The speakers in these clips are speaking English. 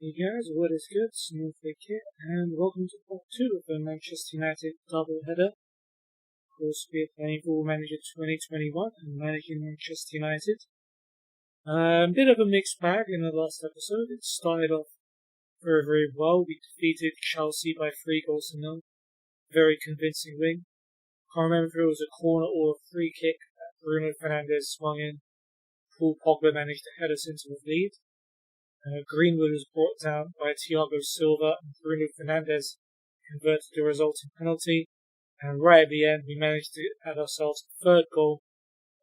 Hey guys, what is good? Snowflake here, and welcome to part 2 of the Manchester United doubleheader. Of course, we're playing for Manager 2021 and managing Manchester United. Bit of a mixed bag in the last episode. It started off very, very well. We defeated Chelsea by 3-0. Very convincing win. Can't remember if it was a corner or a free kick that Bruno Fernandes swung in. Paul Pogba managed to head us into the lead. Greenwood was brought down by Thiago Silva, and Bruno Fernandes converted the resulting penalty. And right at the end, we managed to add ourselves a third goal.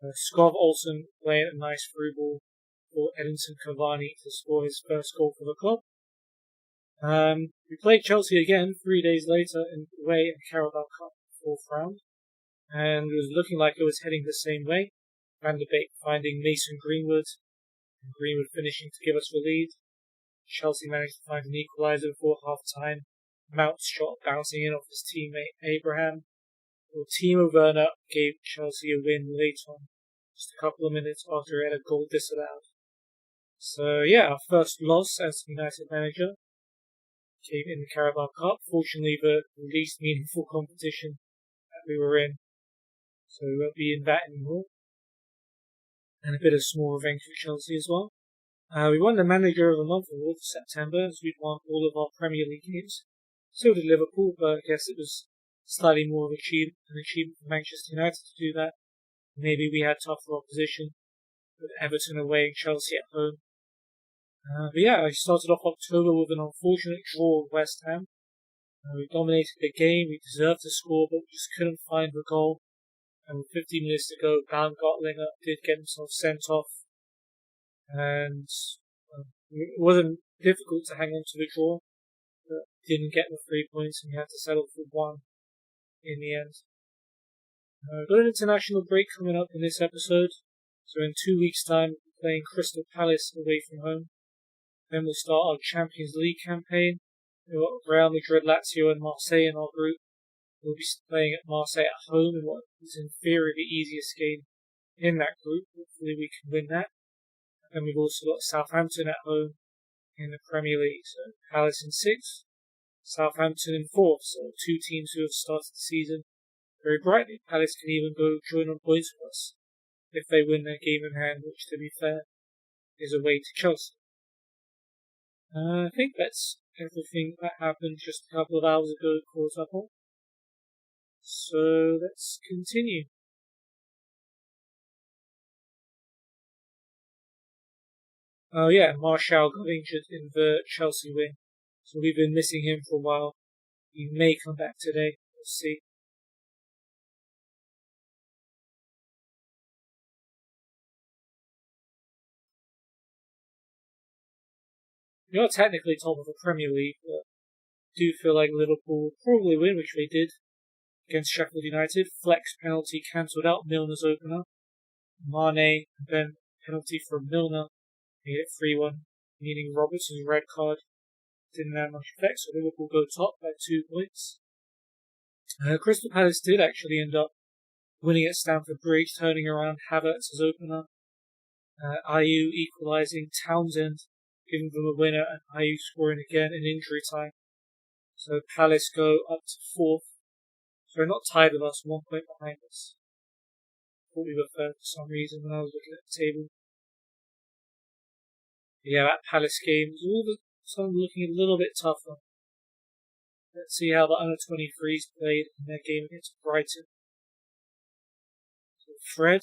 Skov Olsen playing a nice through ball for Edinson Cavani to score his first goal for the club. We played Chelsea again 3 days later away in the Carabao Cup 4th round, and it was looking like it was heading the same way. Van de Beek finding Mason Greenwood, and Greenwood finishing to give us the lead. Chelsea managed to find an equaliser before half-time. Mount's shot bouncing in off his teammate Abraham. Well, Timo Werner gave Chelsea a win late on, just a couple of minutes after he had a goal disallowed. So yeah, our first loss as United manager came in the Carabao Cup. Fortunately, the least meaningful competition that we were in, so we won't be in that anymore. And a bit of small revenge for Chelsea as well. We won the Manager of the Month award for September, as we'd won all of our Premier League games. So did Liverpool, but I guess it was slightly more of an achievement for Manchester United to do that. Maybe we had tougher opposition, with Everton away and Chelsea at home. But yeah, I started off October with an unfortunate draw with West Ham. We dominated the game, we deserved to score, but we just couldn't find the goal. And with 15 minutes to go, Baumgartlinger did get himself sent off. And it wasn't difficult to hang on to the draw, but didn't get the 3 points, and we had to settle for 1 in the end. Got an international break coming up in this episode, so in 2 weeks' time, we'll be playing Crystal Palace away from home. Then we'll start our Champions League campaign. We've got Real Madrid, Lazio, and Marseille in our group. We'll be playing at Marseille at home in what is in theory the easiest game in that group. Hopefully we can win that. And we've also got Southampton at home in the Premier League. So Palace in 6th, Southampton in 4th. So 2 teams who have started the season very brightly. Palace can even go join on points with us if they win their game in hand, which, to be fair, is away to Chelsea. I think that's everything that happened just a couple of hours ago caught up on. So let's continue. Oh yeah, Martial got injured in the Chelsea win, so we've been missing him for a while. He may come back today, we'll see. We are technically top of the Premier League, but I do feel like Liverpool will probably win, which they did against Sheffield United. Flex penalty cancelled out Milner's opener. Mane, and then penalty for Milner made it 3-1, meaning Robertson's red card didn't have much effect, so Liverpool go top by 2 points. Crystal Palace did actually end up winning at Stamford Bridge, turning around Havertz as opener. Ayew equalising, Townsend giving them a winner, and Ayew scoring again in injury time. So Palace go up to 4th. So they're not tied with us, 1 point behind us. Thought we were third for some reason when I was looking at the table. Yeah, that Palace game was all of a sudden looking a little bit tougher. Let's see how the under-23s played in their game against Brighton. So Fred,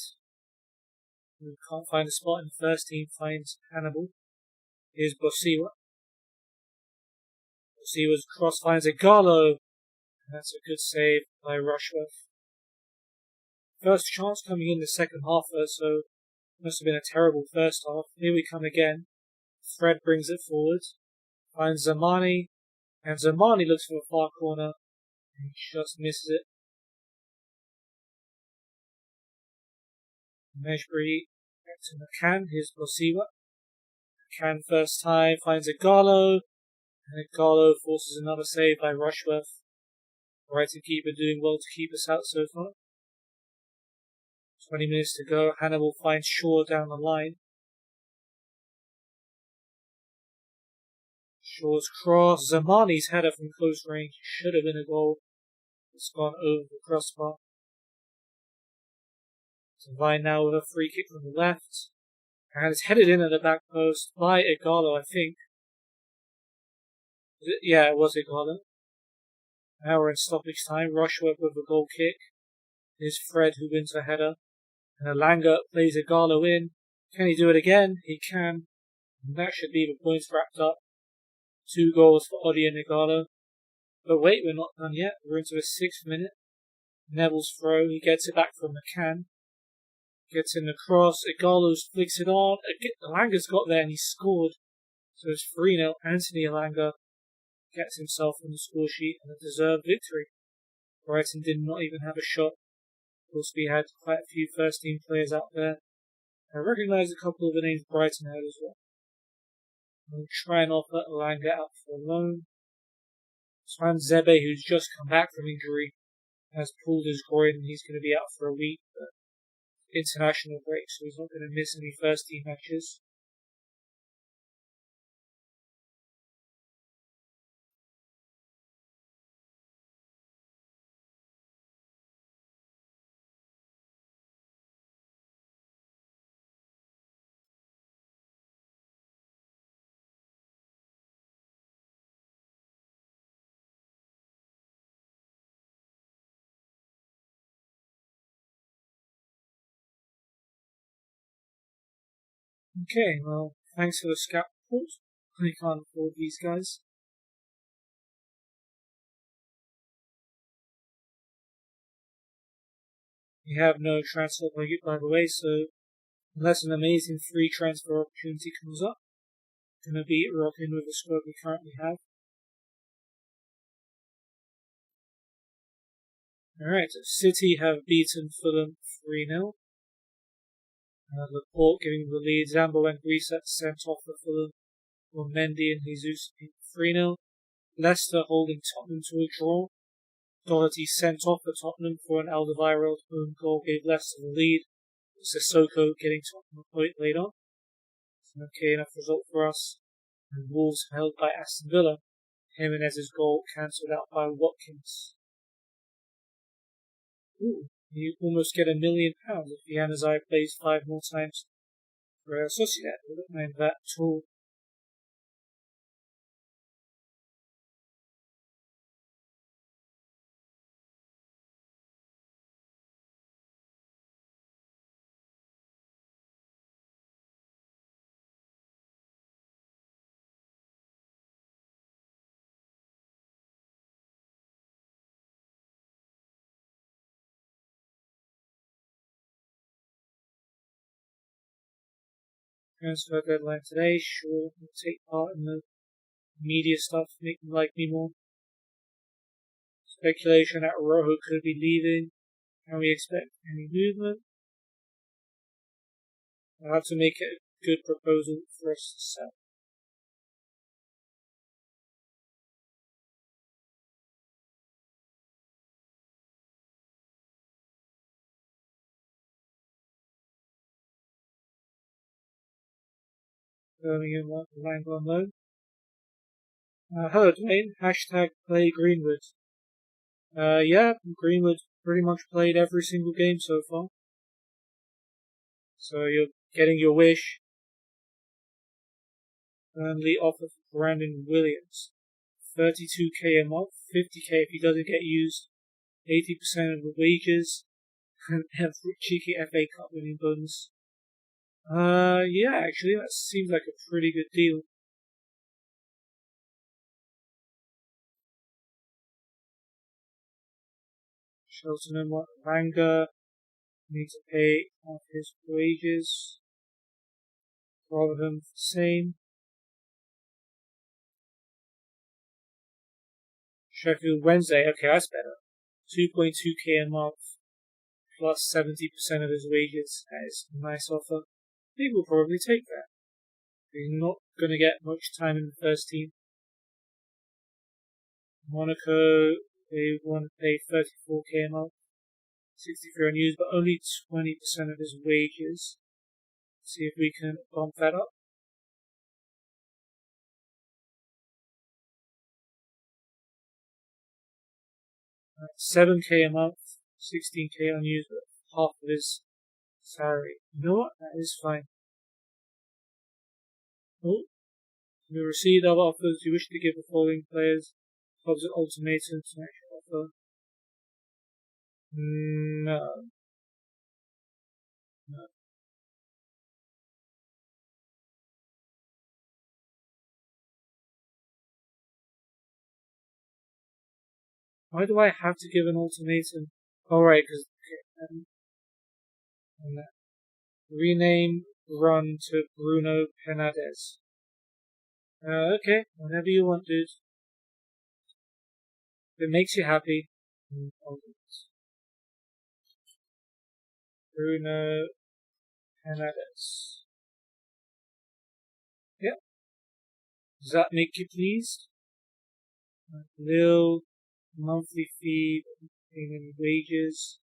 who can't find a spot in the first team, finds Hannibal. Here's Bosiwa. Bosiwa's cross finds Igalo. And that's a good save by Rushworth. First chance coming in the second half though, so must have been a terrible first half. Here we come again. Fred brings it forward, finds Zamani, and Zamani looks for the far corner, and he just misses it. Mejbri back to McCann, here's Bosiwa. McCann first time, finds Igalo, and Igalo forces another save by Rushworth. Brighton keeper doing well to keep us out so far. 20 minutes to go, Hannibal finds Shaw down the line. Shaw's cross. Zamani's header from close range should have been a goal. It's gone over the crossbar. Zavine now with a free kick from the left. And it's headed in at the back post by Igalo, I think. Yeah, it was Igalo. Now we're in stoppage time. Rushworth with a goal kick. Here's Fred who wins a header. And Alanga plays Igalo in. Can he do it again? He can. And that should leave the points wrapped up. 2 goals for Odi and Igalo. But wait, we're not done yet. We're into the 6th minute. Neville's throw. He gets it back from McCann. Gets in the cross. Igalo flicks it on. Alanga's got there and he scored. So it's 3-0. Anthony Alanga gets himself on the score sheet and a deserved victory. Brighton did not even have a shot. Of course, we had quite a few first team players out there. I recognise a couple of the names Brighton had as well. We'll try and offer Alanga out for a loan. Swan Zebe, who's just come back from injury, has pulled his groin and he's going to be out for a week. But international break, so he's not going to miss any first team matches. Okay, well, thanks for the scout report. We can't afford these guys. We have no transfer budget, by the way, so unless an amazing free transfer opportunity comes up, I'm going to be rocking with the squad we currently have. Alright, City have beaten Fulham 3-0. Laporte giving the lead. Zambo and Grisa sent off for Fulham. While Mendy and Jesus 3-0. Leicester holding Tottenham to a draw. Doherty sent off for Tottenham for an Alderweireld own goal gave Leicester the lead. Sissoko getting Tottenham a point late on. It's an okay enough result for us. And Wolves held by Aston Villa. Jimenez's goal cancelled out by Watkins. Ooh, you almost get £1 million if Januzaj plays 5 more times for Sociedad. I don't mind that at all. Transfer deadline today, sure, we'll take part in the media stuff, make them like me more. Speculation that Rojo could be leaving. Can we expect any movement? I'll have to make it a good proposal for us to sell. Birmingham want Lang on loan. Hello Dwayne, hashtag play Greenwood. Yeah, Greenwood pretty much played every single game so far. So you're getting your wish. Burnley offer for Brandon Williams. 32k a month, 50k if he doesn't get used, 80% of the wages, and a cheeky FA Cup winning bonus. Yeah, actually, that seems like a pretty good deal. Shelton and Ranga need to pay half his wages. Rotherham the same. Sheffield Wednesday, okay, that's better. 2.2k a month plus 70% of his wages. That is a nice offer. I think we'll probably take that. He's not going to get much time in the first team. Monaco, they want to pay 34k a month. 63 unused, but only 20% of his wages. See if we can bump that up. 7k a month, 16k unused, but half of his salary. You know what? That is fine. Oh, you received other offers. You wish to give the following players clubs an ultimatum to actually offer. No. No. Why do I have to give an ultimatum? Alright, because rename run to Bruno Penades. Okay, whenever you want, dude. If it makes you happy, I'll do it. Bruno Penades. Yep. Does that make you pleased? Lil monthly fee, paying wages.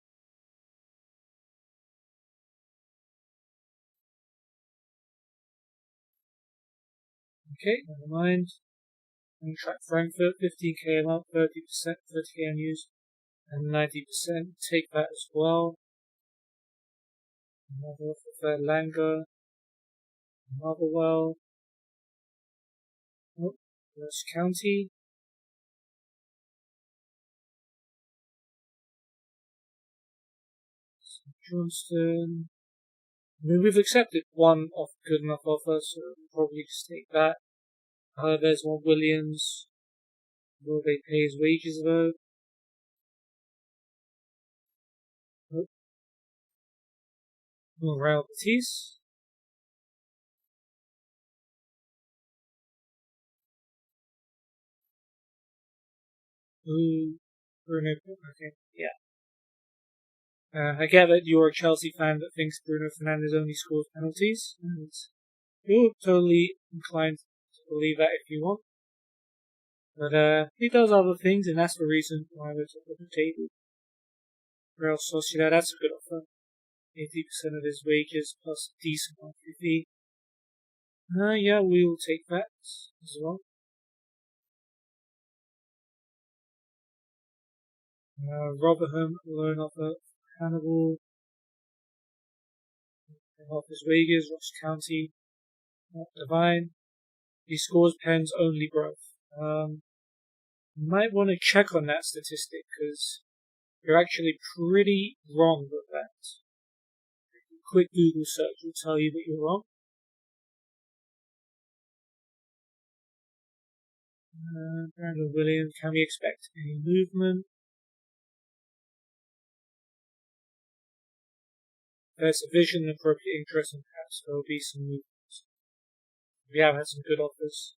Okay, never mind. Contract Frankfurt, 15k a month, 30%, 30k unused, and 90%. Take that as well. Another offer for Langer. Motherwell. Oh, Ross County. St. Johnston. I mean, we've accepted one good enough offer, so we'll probably just take that. There's one Williams. Will they pay his wages though? Oh, Real Betis. Ooh, Bruno. Okay, yeah. I get that you're a Chelsea fan that thinks Bruno Fernandes only scores penalties, and you're totally inclined to believe that if you want. But he does other things, and that's the reason why we're top of the table. Real Sociedad, that's a good offer. 80% of his wages plus a decent monthly fee. Yeah, we will take that as well. Rotherham, loan offer. Hannibal, off his wages. Ross County, not divine. He scores pens only growth. You might want to check on that statistic because you're actually pretty wrong with that. A quick Google search will tell you that you're wrong. Brandon Williams, can we expect any movement? There's a vision and appropriate interest, and perhaps there will be some movements. We have had some good offers.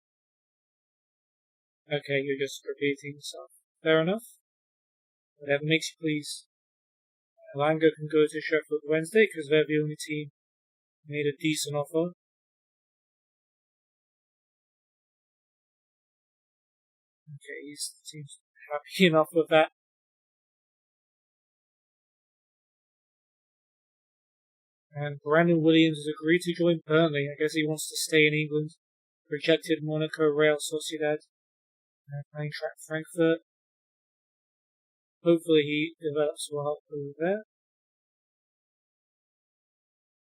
Okay, you're just repeating yourself. Fair enough. Whatever makes you please. Langer can go to Sheffield Wednesday because they're the only team made a decent offer. Okay, he seems happy enough with that. And Brandon Williams has agreed to join Burnley. I guess he wants to stay in England. Rejected Monaco, Real Sociedad, and Eintracht Frankfurt. Hopefully he develops well over there.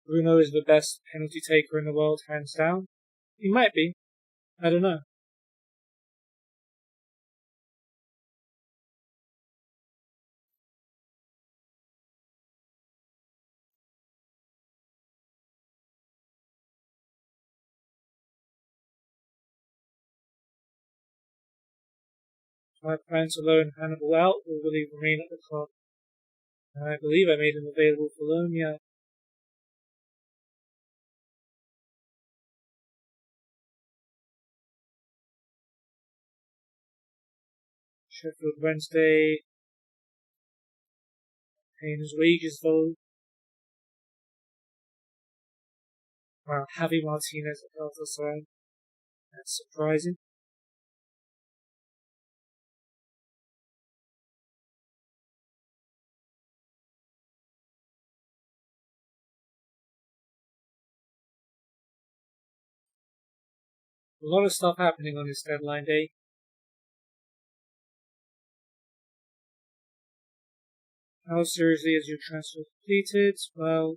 Bruno is the best penalty taker in the world, hands down. He might be. I don't know. I plan to loan Hannibal out, or will he remain at the club? I believe I made him available for loan, yeah. Sheffield Wednesday, paying his wages though. Wow, Javi Martinez at Galatasaray. That's surprising. A lot of stuff happening on this deadline day. How seriously is your transfer completed? Well,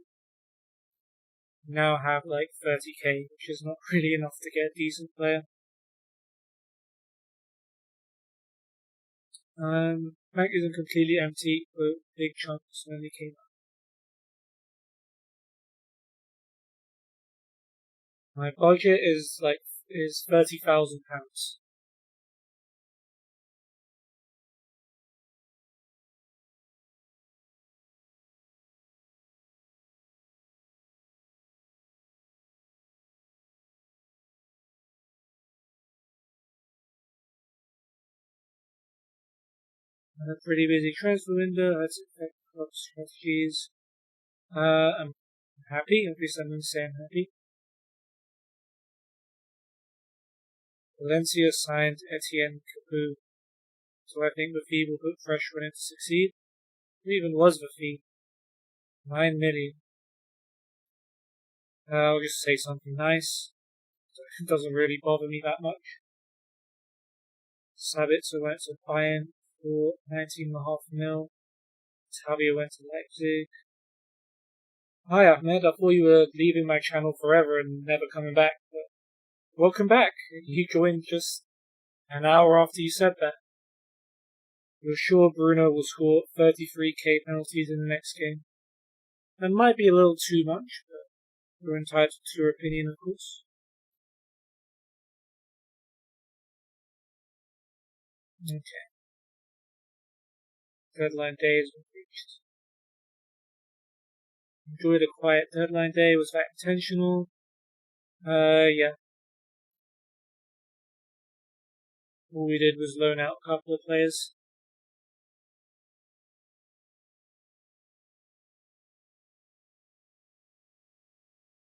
now have like 30k, which is not really enough to get a decent player. Bank isn't completely empty, but big chunks only came out. My budget is 30,000 pounds. A pretty busy transfer window. That's affect club strategies. I'm happy. At least I'm going to say I'm happy. Valencia signed Etienne Capoue, so I think the fee will put pressure on it to succeed. What even was the fee? 9 million. I'll just say something nice. It doesn't really bother me that much. Sabitzer went to Bayern for 19.5 mil. Tavia went to Leipzig. Hi Ahmed, I thought you were leaving my channel forever and never coming back, but welcome back. You joined just an hour after you said that. You're sure Bruno will score 33k penalties in the next game? That might be a little too much, but you're entitled to your opinion, of course. Okay. Deadline day has been reached. Enjoyed a quiet deadline day. Was that intentional? Yeah. All we did was loan out a couple of players.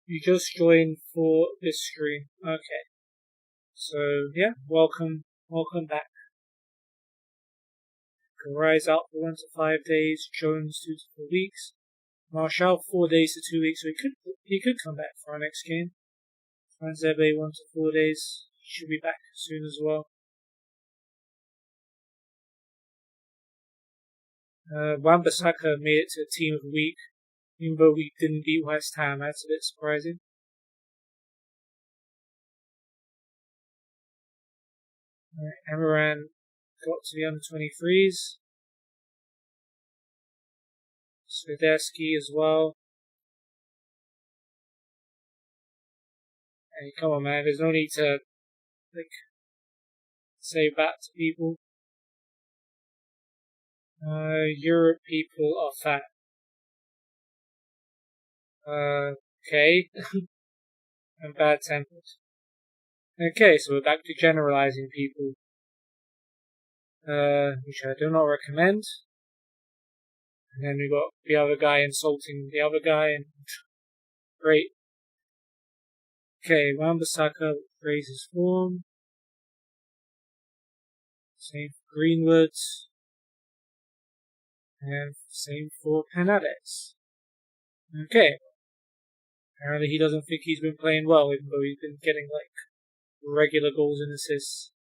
You just joined for this stream. Okay. So, yeah, welcome back. Rise out for 1 to 5 days, Jones 2 to 4 weeks, Marshall 4 days to 2 weeks, so he could come back for our next game. Franzebe 1 to 4 days, he should be back soon as well. Wan-Bissaka made it to Team of the Week, even though we didn't beat West Ham. That's a bit surprising. Amaran got to the under-23s. Swiderski as well. Hey, come on, man. There's no need to say that to people. Europe people are fat. Okay. And bad-tempered. Okay, so we're back to generalizing people. Which I do not recommend. And then we got the other guy insulting the other guy, and great. Okay, Wan-Bissaka raises form. Same for Greenwood. And same for Penades. Okay. Apparently he doesn't think he's been playing well, even though he's been getting regular goals and assists.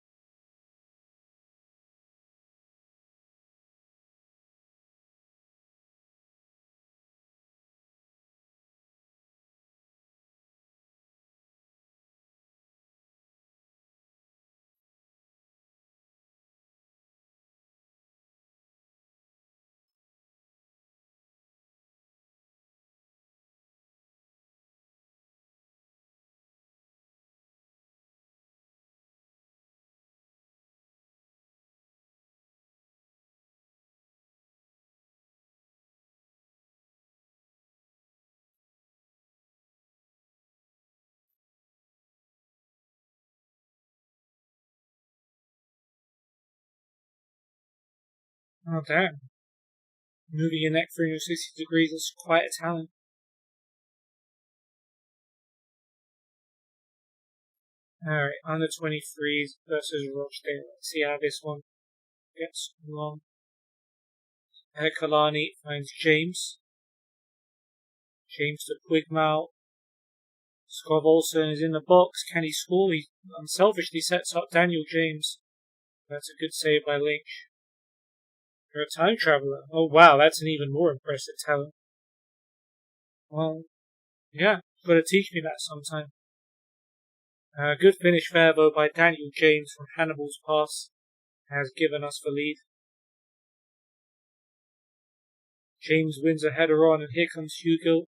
Oh damn. Moving your neck 360 degrees is quite a talent. Alright, under 23s versus Rochdale. Let's see how this one gets along. Kalani finds James. James to Quigmal. Scott Olsen is in the box. Can he score? He unselfishly sets up Daniel James. That's a good save by Lynch. You're a time traveler. Oh wow, that's an even more impressive talent. Well, yeah, gotta teach me that sometime. Good finish there though by Daniel James from Hannibal's pass has given us the lead. James wins a header on, and here comes Hugo.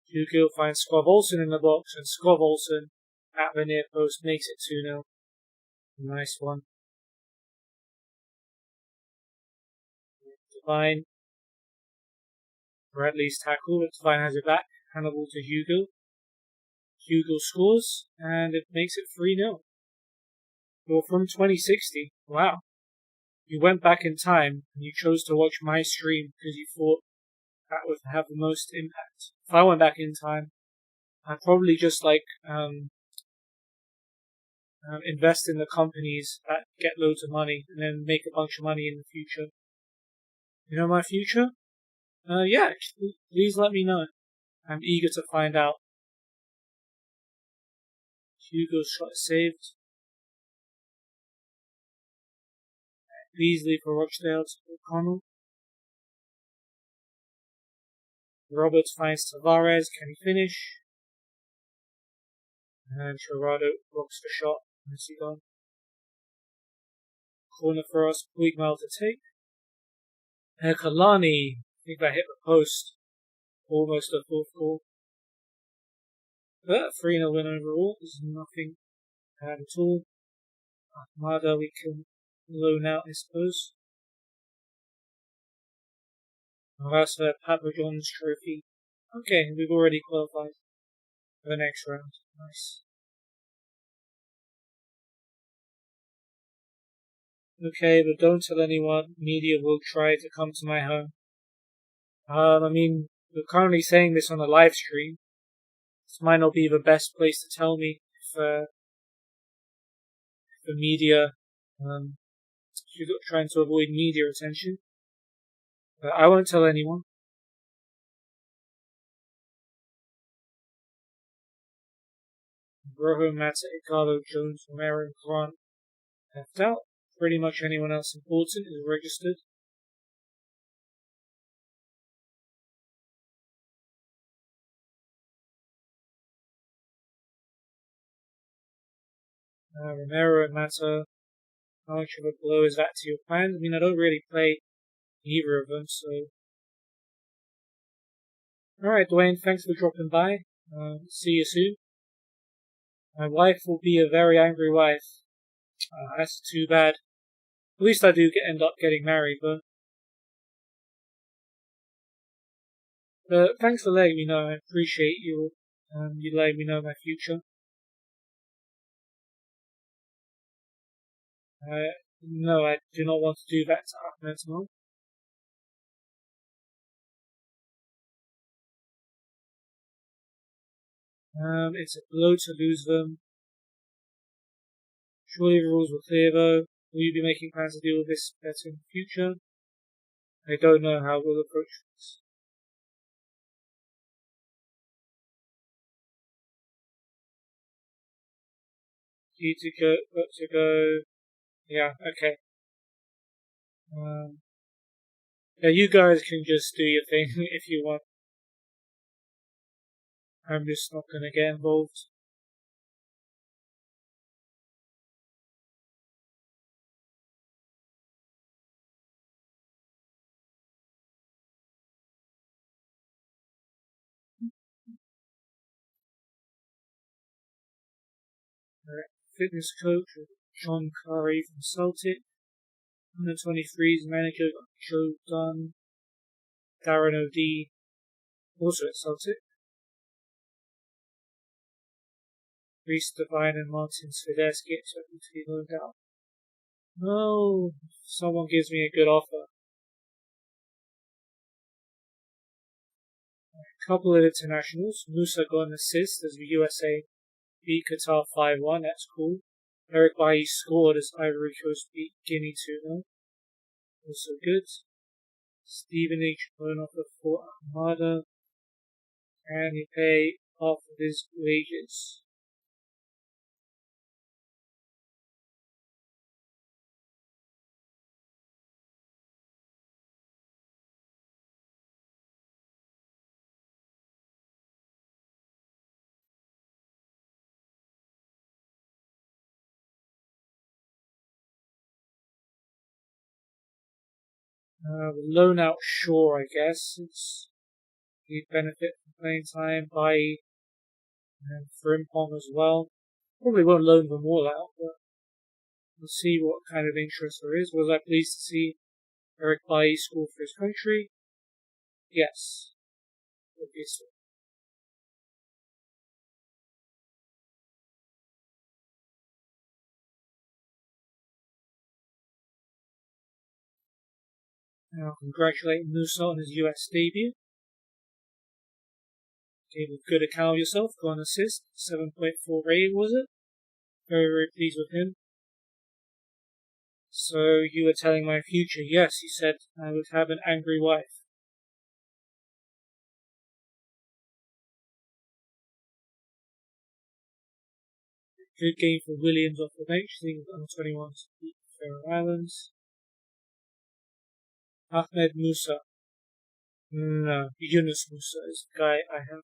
Hugo finds Skov Olsen in the box, and Skov Olsen at the near post makes it 2-0. Nice one. Devine. Bradley's tackle, but Devine has it back. Hannibal to Hugo. Hugo scores, and it makes it 3-0. You're from 2060. Wow. You went back in time, and you chose to watch my stream because you thought that would have the most impact. If I went back in time, I'd probably just invest in the companies that get loads of money and then make a bunch of money in the future. You know my future? Yeah, please let me know. I'm eager to find out. Hugo's shot is saved. Beasley for Rochdale to O'Connell. Roberts finds Tavares. Can he finish? And Gerardo blocks the shot. Is he gone? Corner for us. Puigmal to take. Kalani. I think that hit the post. Almost a fourth goal. But 3-0 win overall. There's nothing bad at all. Armada we can loan out, I suppose. That's the Papa John's trophy. Okay, we've already qualified for the next round. Nice. Okay, but don't tell anyone. Media will try to come to my home. I mean, we're currently saying this on a live stream. This might not be the best place to tell me if the media, if you're trying to avoid media attention. But I won't tell anyone. Rojo, Mata, Igalo, Jones, Romero, and Grant left out. Pretty much anyone else important is registered. Romero and Mata, how much of a blow is that to your plans? I mean, I don't really play either of them, so. Alright, Dwayne, thanks for dropping by. See you soon. My wife will be a very angry wife. That's too bad. At least I do end up getting married, but thanks for letting me know. I appreciate you. You letting me know my future. No, I do not want to do that to Ahmed's mom. It's a blow to lose them. Surely the rules were clear though. Will you be making plans to deal with this better in the future? I don't know how we'll approach this. Key to go, got to go. Yeah, okay. Yeah, you guys can just do your thing if you want. I'm just not gonna get involved. Fitness coach John Curry from Celtic. Under 23's manager Joe Dunn. Darren O'D, also at Celtic. Reece Devine and Martin Swiderski expected to be loaned out. No, someone gives me a good offer. A couple of internationals. Musa got an assist as the USA beat Qatar 5-1. That's cool. Eric Bailly scored as Ivory Coast beat Guinea 2-0. Also good. Stephen H. loan offer for Armada. And he pay half of his wages. Loan out Shaw, I guess. He'd benefit from playing time. By Frimpong as well. Probably won't loan them all out, but we'll see what kind of interest there is. Was I pleased to see Eric Bailly score for his country? Yes, obviously. Now, congratulate Musa on his US debut. Gave a good account of yourself, got an assist, 7.4 rating was it? Very, very pleased with him. So, you were telling my future. Yes, you said I would have an angry wife. Good game for Williams off the bench, seeing under 21 to beat Faroe Islands. Ahmed Musa. No, Yunus Musa is the guy I have.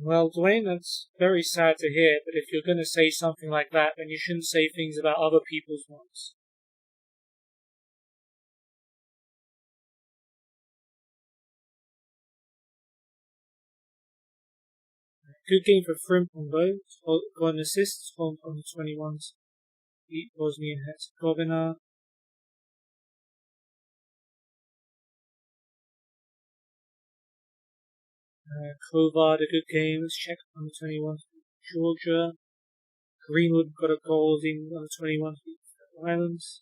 Well, Dwayne, that's very sad to hear, but if you're going to say something like that, then you shouldn't say things about other people's ones. Good game for Frimpong though. Got an assist on the 21s. Beat Bosnia and Herzegovina. Kovar, a good game. Let's check on the 21s. Georgia. Greenwood got a goal in on the 21s. Beat the Islands.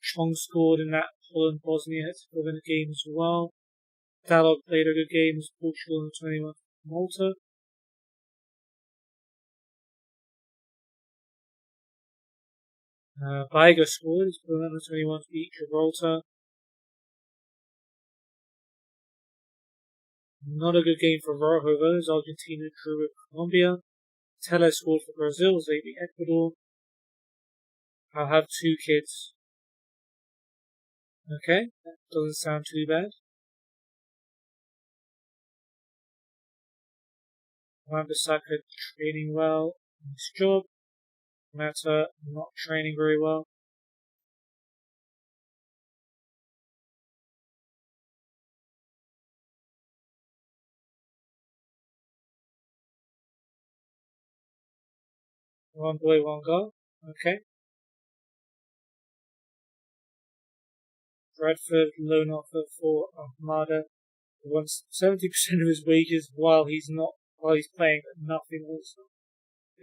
Chong scored in that Holland Bosnia Herzegovina game as well. Dalog played a good game as Portugal on the 21st. Malta. Vigo scored as on the 21st. Beat Gibraltar. Not a good game for Rojo though, as Argentina drew with Colombia. Tele scored for Brazil as they beat Ecuador. I'll have 2 kids. Okay, that doesn't sound too bad. Wan-Bissaka training well in his job. Mata not training very well. One boy, one goal. Okay. Bradford loan offer for Ahmada. He wants 70% of his wages while he's playing, but nothing else.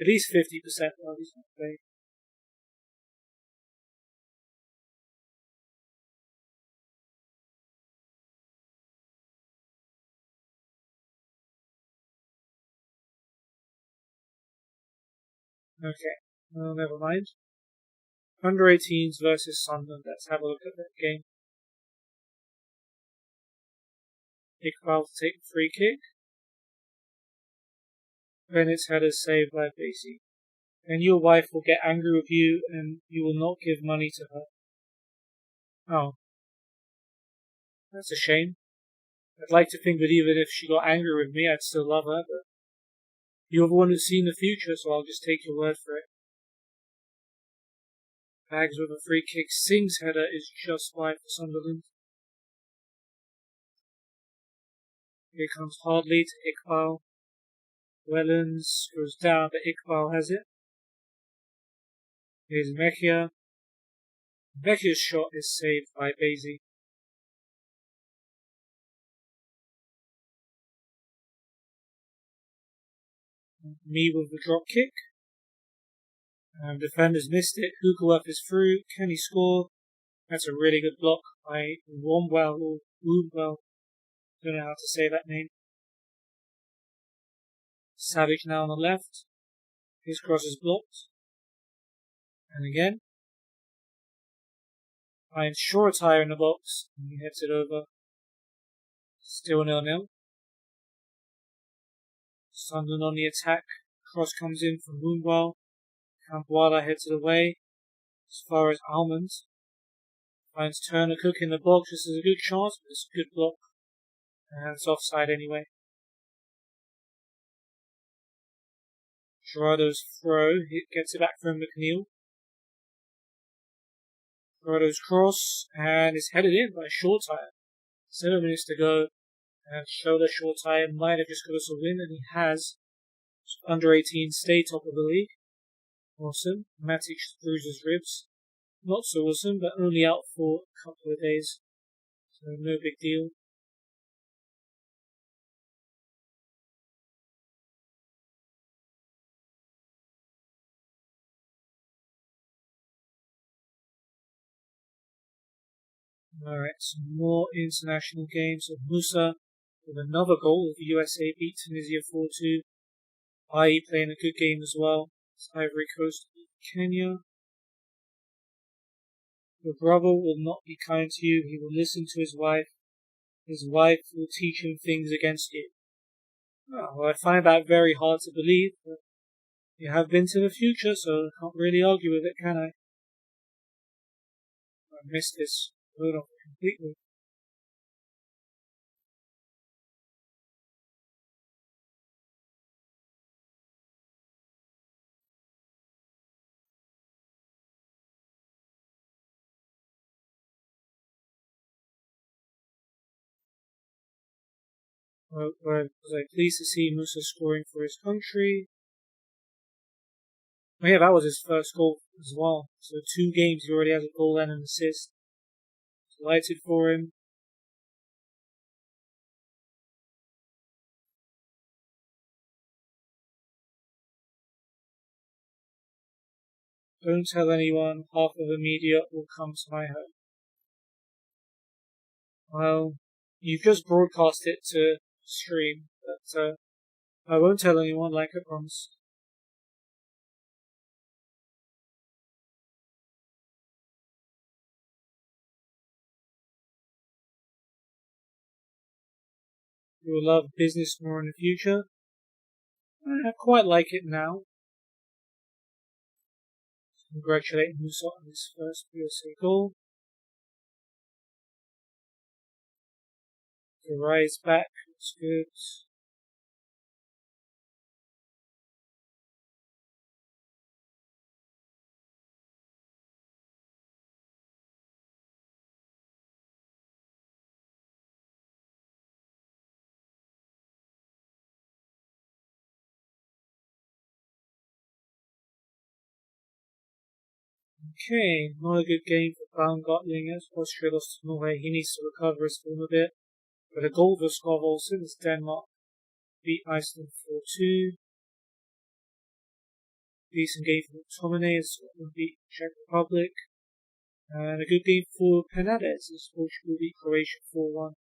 At least 50% while he's not playing. Okay, well, never mind. Under 18s versus Sunderland. Let's have a look at that game. Iqbal to take the free kick. Bennett's header saved by Basie. And your wife will get angry with you and you will not give money to her. Oh. That's a shame. I'd like to think that even if she got angry with me, I'd still love her, but you're the one who's seen the future, so I'll just take your word for it. Bags with a free kick. Singh's header is just wide for Sunderland. Here comes Hardley to Iqbal. Wellens goes down, but Iqbal has it. Here's Mejia. Mejia's shot is saved by Basie. Me with the drop kick. Defenders missed it. Hugoworth is through. Can he score? That's a really good block by Wombwell or Wombwell. Don't know how to say that name. Savage now on the left. His cross is blocked. And again. Finds short tire in the box. And he heads it over. Still 0-0. Sunderland on the attack. Cross comes in from Wombwell. Campuala heads it away. As far as Almond. Finds Turner Cook in the box. This is a good chance, but it's a good block. And it's offside anyway. Gerardo's throw. He gets it back from McNeil. Gerardo's cross, and is headed in by Shortire. 7 minutes to go, and Shola Shortire might have just got us a win, and he has. Under 18 stay top of the league. Awesome. Matic bruises ribs. Not so awesome, but only out for a couple of days. So no big deal. Alright, some more international games of Musa with another goal of the USA beat Tunisia 4-2. IE playing a good game as well. It's Ivory Coast beat Kenya. Your brother will not be kind to you. He will listen to his wife. His wife will teach him things against you. Well, I find that very hard to believe, but you have been to the future, so I can't really argue with it, can I? I missed this word off completely. Was I pleased to see Musa scoring for his country? Oh yeah, that was his first goal as well. So 2 games he already has a goal and an assist. Delighted for him. Don't tell anyone, half of the media will come to my home. Well, you've just broadcast it to stream, but I won't tell anyone like I promised. You will love business more in the future. I quite like it now. Congratulating Musa on his first USA goal. The rise back, it's good. Okay, not a good game for Baumgartlinger. Austria lost to Norway. He needs to recover his form a bit. But a goal for Skov Olsen as Denmark beat Iceland 4-2. Decent game for McTominay as Scotland beat Czech Republic. And a good game for Penades as Portugal beat Croatia 4-1.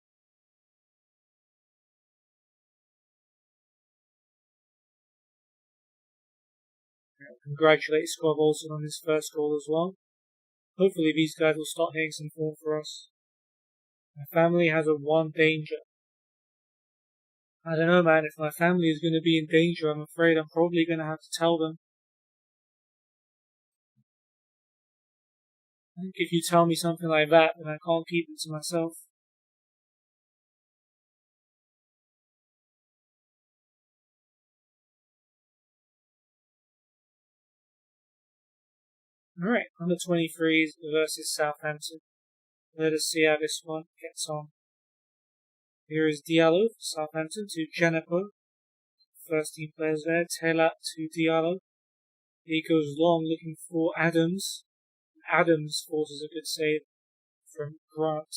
Congratulate Skov Olsen on his first goal as well. Hopefully these guys will start hitting some form for us. My family has a one danger. I don't know, man. If my family is going to be in danger, I'm afraid I'm probably going to have to tell them. I think if you tell me something like that, then I can't keep it to myself. Alright, under 23s versus Southampton. Let us see how this one gets on. Here is Diallo for Southampton to Genepo. First team players there. Taylor to Diallo. He goes long looking for Adams. Adams forces a good save from Grant.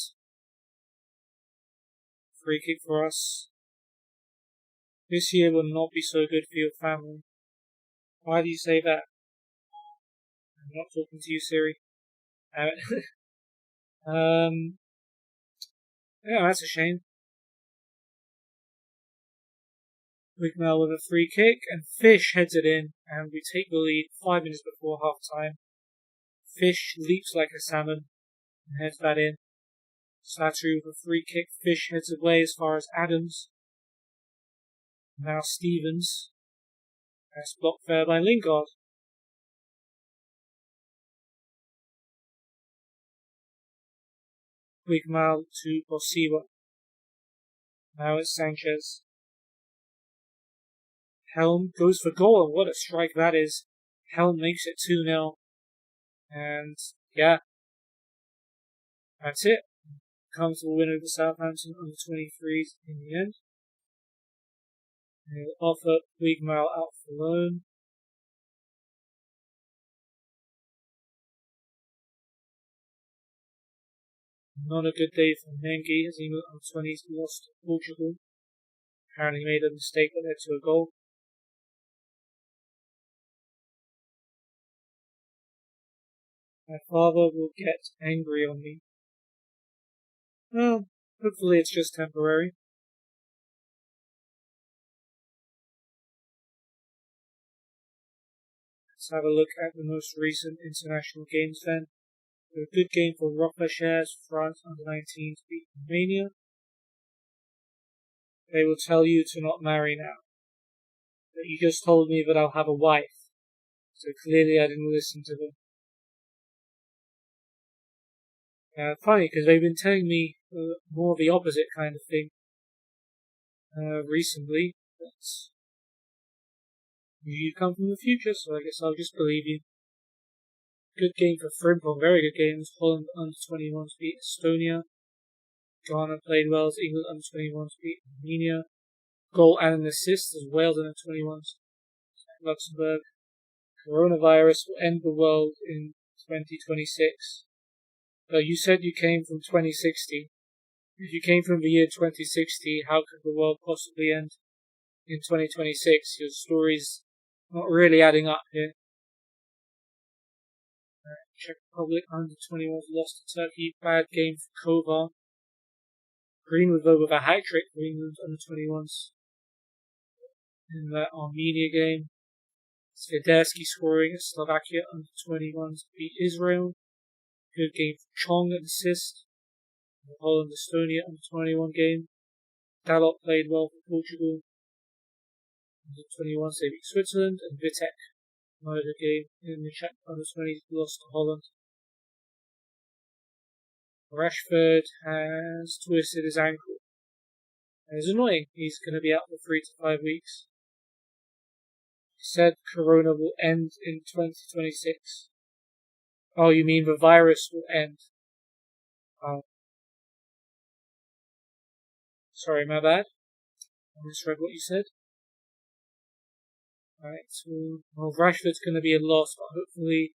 Free kick for us. This year will not be so good for your family. Why do you say that? I'm not talking to you, Siri. Yeah, that's a shame. Wigmel with a free kick, and Fish heads it in, and we take the lead 5 minutes before half time. Fish leaps like a salmon and heads that in. Slattery with a free kick. Fish heads away as far as Adams. Now Stevens. That's blocked there by Lingard. Wigmal to Bosiwa. Now it's Sanchez. Helm goes for goal, and what a strike that is. Helm makes it 2-0. And yeah, that's it. Comfortable win over Southampton under 23s in the end. They'll offer Wigmile out for loan. Not a good day for Mengi as England under 20s lost to Portugal. Apparently made a mistake that led to a goal. My father will get angry on me. Well, hopefully it's just temporary. Let's have a look at the most recent international games then. A good game for Rochefort, France under 19s beat Romania. They will tell you to not marry now. But you just told me that I'll have a wife. So clearly I didn't listen to them. Funny, because they've been telling me more of the opposite kind of thing recently. But you come from the future, so I guess I'll just believe you. Good game for Frimpong, very good games. Holland under 21s beat Estonia. Ghana played well as England under 21s beat Armenia. Goal and an assist as Wales under 21s at Luxembourg. Coronavirus will end the world in 2026. You said you came from 2060. If you came from the year 2060, how could the world possibly end in 2026? Your story's not really adding up here. Czech Republic under 21s lost to Turkey. Bad game for Kovar. Greenwood though with a hat-trick for England under 21s in the Armenia game. Swiderski scoring as Slovakia under 21s beat Israel. Good game for Chong at assist. The Holland Estonia under 21 game. Dalot played well for Portugal. Under 21s they beat Switzerland, and Vitek another game in the Czech under 20s lost to Holland. Rashford has twisted his ankle. It's annoying. He's going to be out for 3 to 5 weeks. He said Corona will end in 2026. Oh, you mean the virus will end? Oh. Sorry, my bad. I misread what you said. Alright, so Rashford's going to be a loss, but hopefully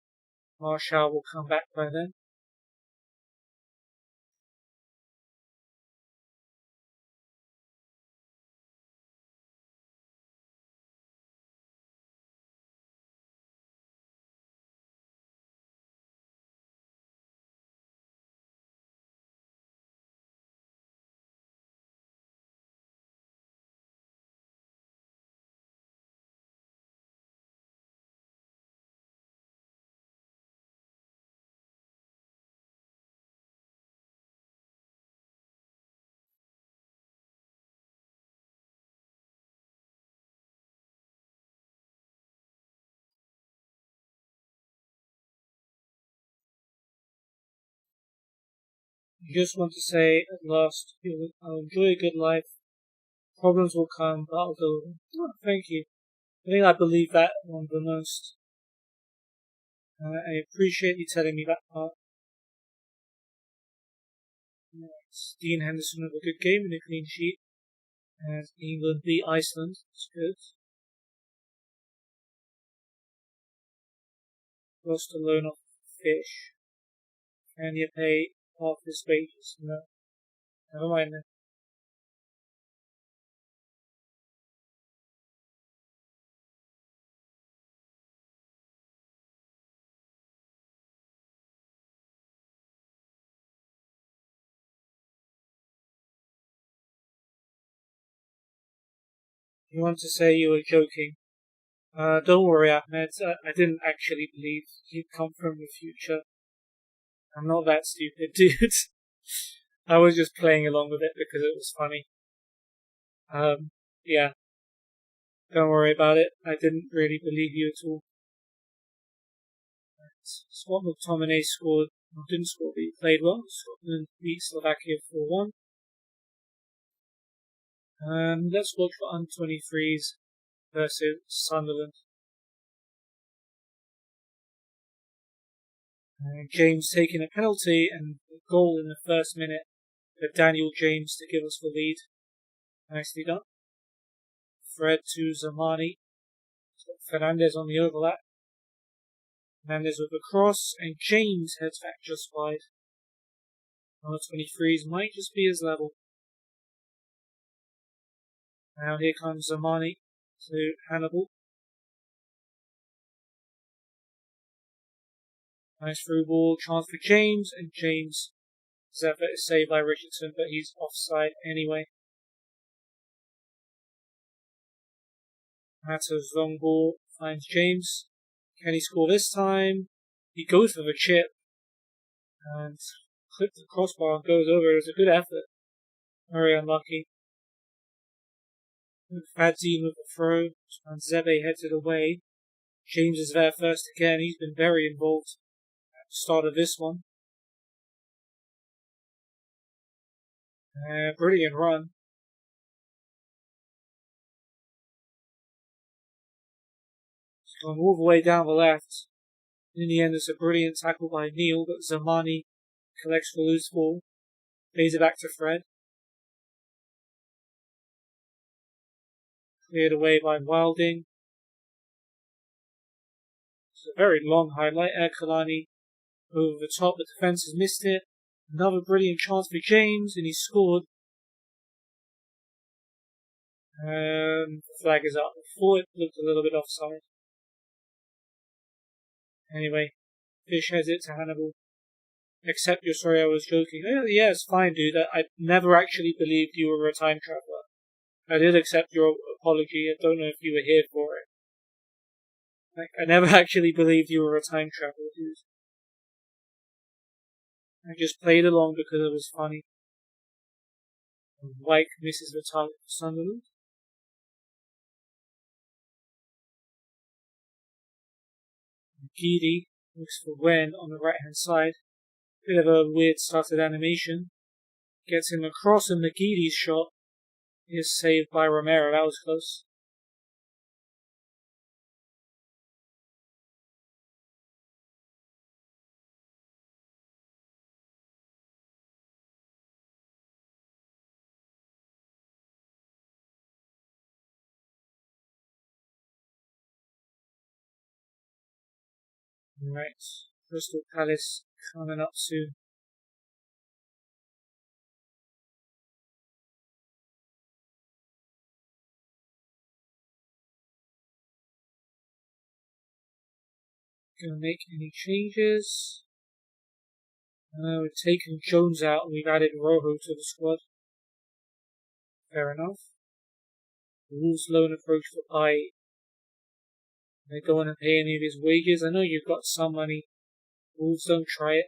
Martial will come back by then. You just want to say at last, I'll enjoy a good life. Problems will come, but I'll deal with them. Oh, thank you. I think I believe that one the most. I appreciate you telling me that part. Dean Henderson with a good game and a clean sheet. And England beat Iceland. That's good. Lost a loan off Fish. Can you pay half his wages? No. Never mind then. You want to say you were joking? Don't worry, Ahmed. I didn't actually believe you'd come from the future. I'm not that stupid, dude. I was just playing along with it because it was funny. Yeah. Don't worry about it. I didn't really believe you at all. Scott McTominay scored, didn't score, but he played well. Scotland beat Slovakia 4-1. Let's watch for under 23s. versus Sunderland. And James taking a penalty and a goal in the first minute for Daniel James to give us the lead. Nicely done. Fred to Zamani. Fernandez on the overlap. Fernandez with a cross, and James heads back just wide. Number 23s might just be his level. Now here comes Zamani to Hannibal. Nice through ball, chance for James, and James' effort is saved by Richardson, but he's offside anyway. Matter's long ball finds James. Can he score this time? He goes for the chip and clips the crossbar and goes over. It was a good effort. Very unlucky. Fadzine with the throw, and Zebe heads it away. James is there first again. He's been very involved at the start of this one. Brilliant run. He's going all the way down the left. In the end, it's a brilliant tackle by Neil, but Zamani collects the loose ball. Plays it back to Fred. Cleared away by Wilding. It's a very long highlight. Kalani over the top. The defence has missed it. Another brilliant chance for James, and he scored. The flag is up. I thought it looked a little bit offside. Anyway, Fish heads it to Hannibal. Accept you're sorry, I was joking. Yeah, it's fine, dude. I never actually believed you were a time traveller. I did accept your apology. I don't know if you were here for it. I never actually believed you were a time traveller, dude. I just played along because it was funny. And White misses the target for Sunderland. Gidi looks for Wen on the right hand side. Bit of a weird started animation. Gets him across, and McGeady's shot is saved by Romero. That was close. Right, Crystal Palace coming up soon. Gonna make any changes? We've taken Jones out and we've added Rojo to the squad. Fair enough. Wolves loan approach for Pai. They don't want to pay any of his wages. I know you've got some money. Wolves, don't try it.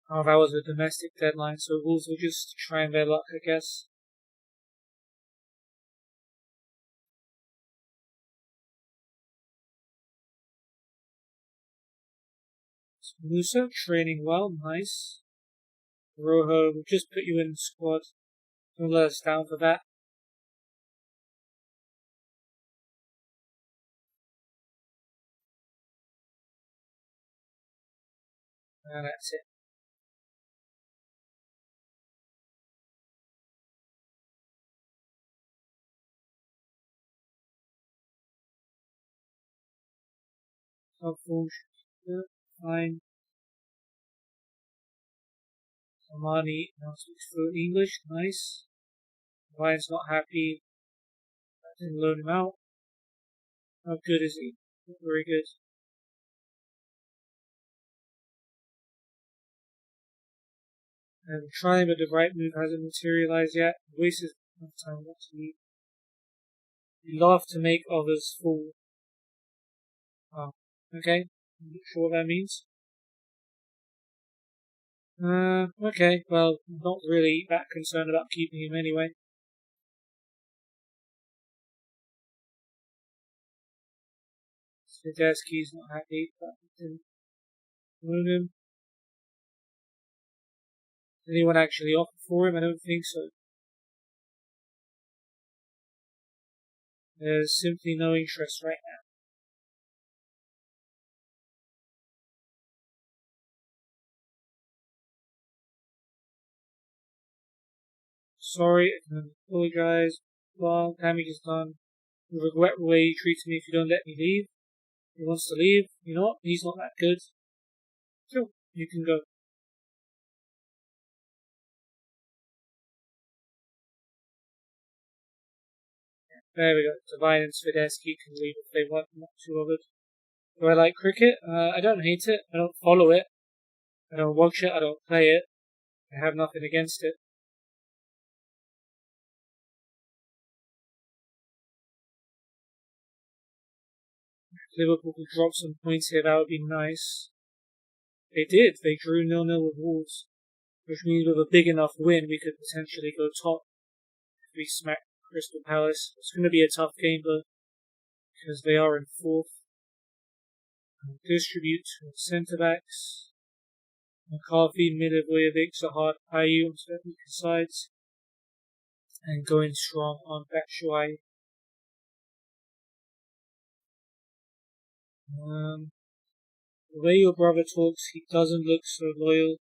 Oh, that was a domestic deadline, so Wolves will just try their luck, I guess. Musa training well, nice. Rojo, we'll just put you in the squad. Don't let us down for that. And that's it. Helpful. Yeah, fine. Amani now speaks fluent English, nice. Ryan's not happy. I didn't loan him out. How good is he? Not very good. I'm trying, but the right move hasn't materialized yet. Wasted enough time not to leave. You love to make others fall. Oh, okay. I'm not sure what that means. Okay. Well, I'm not really that concerned about keeping him anyway. Tedeschi's not happy, but didn't own him. Did anyone actually offer for him? I don't think so. There's simply no interest right now. Sorry, I can apologize. Well, damage is done. I regret the way you treated me if you don't let me leave. He wants to leave. You know what? He's not that good. Sure, you can go. There we go. Divine and Swiderski can leave if they want. I'm not too bothered. Do I like cricket? I don't hate it. I don't follow it. I don't watch it. I don't play it. I have nothing against it. If Liverpool could drop some points here, that would be nice. They did. They drew 0-0 with Wolves, which means with a big enough win, we could potentially go top if we smack Crystal Palace. It's going to be a tough game, though, because they are in fourth. Distribute to centre backs. McCarthy, Milivojevic, Zahar, Ayew on the weaker sides, and going strong on Batshuayi. The way your brother talks, he doesn't look so loyal.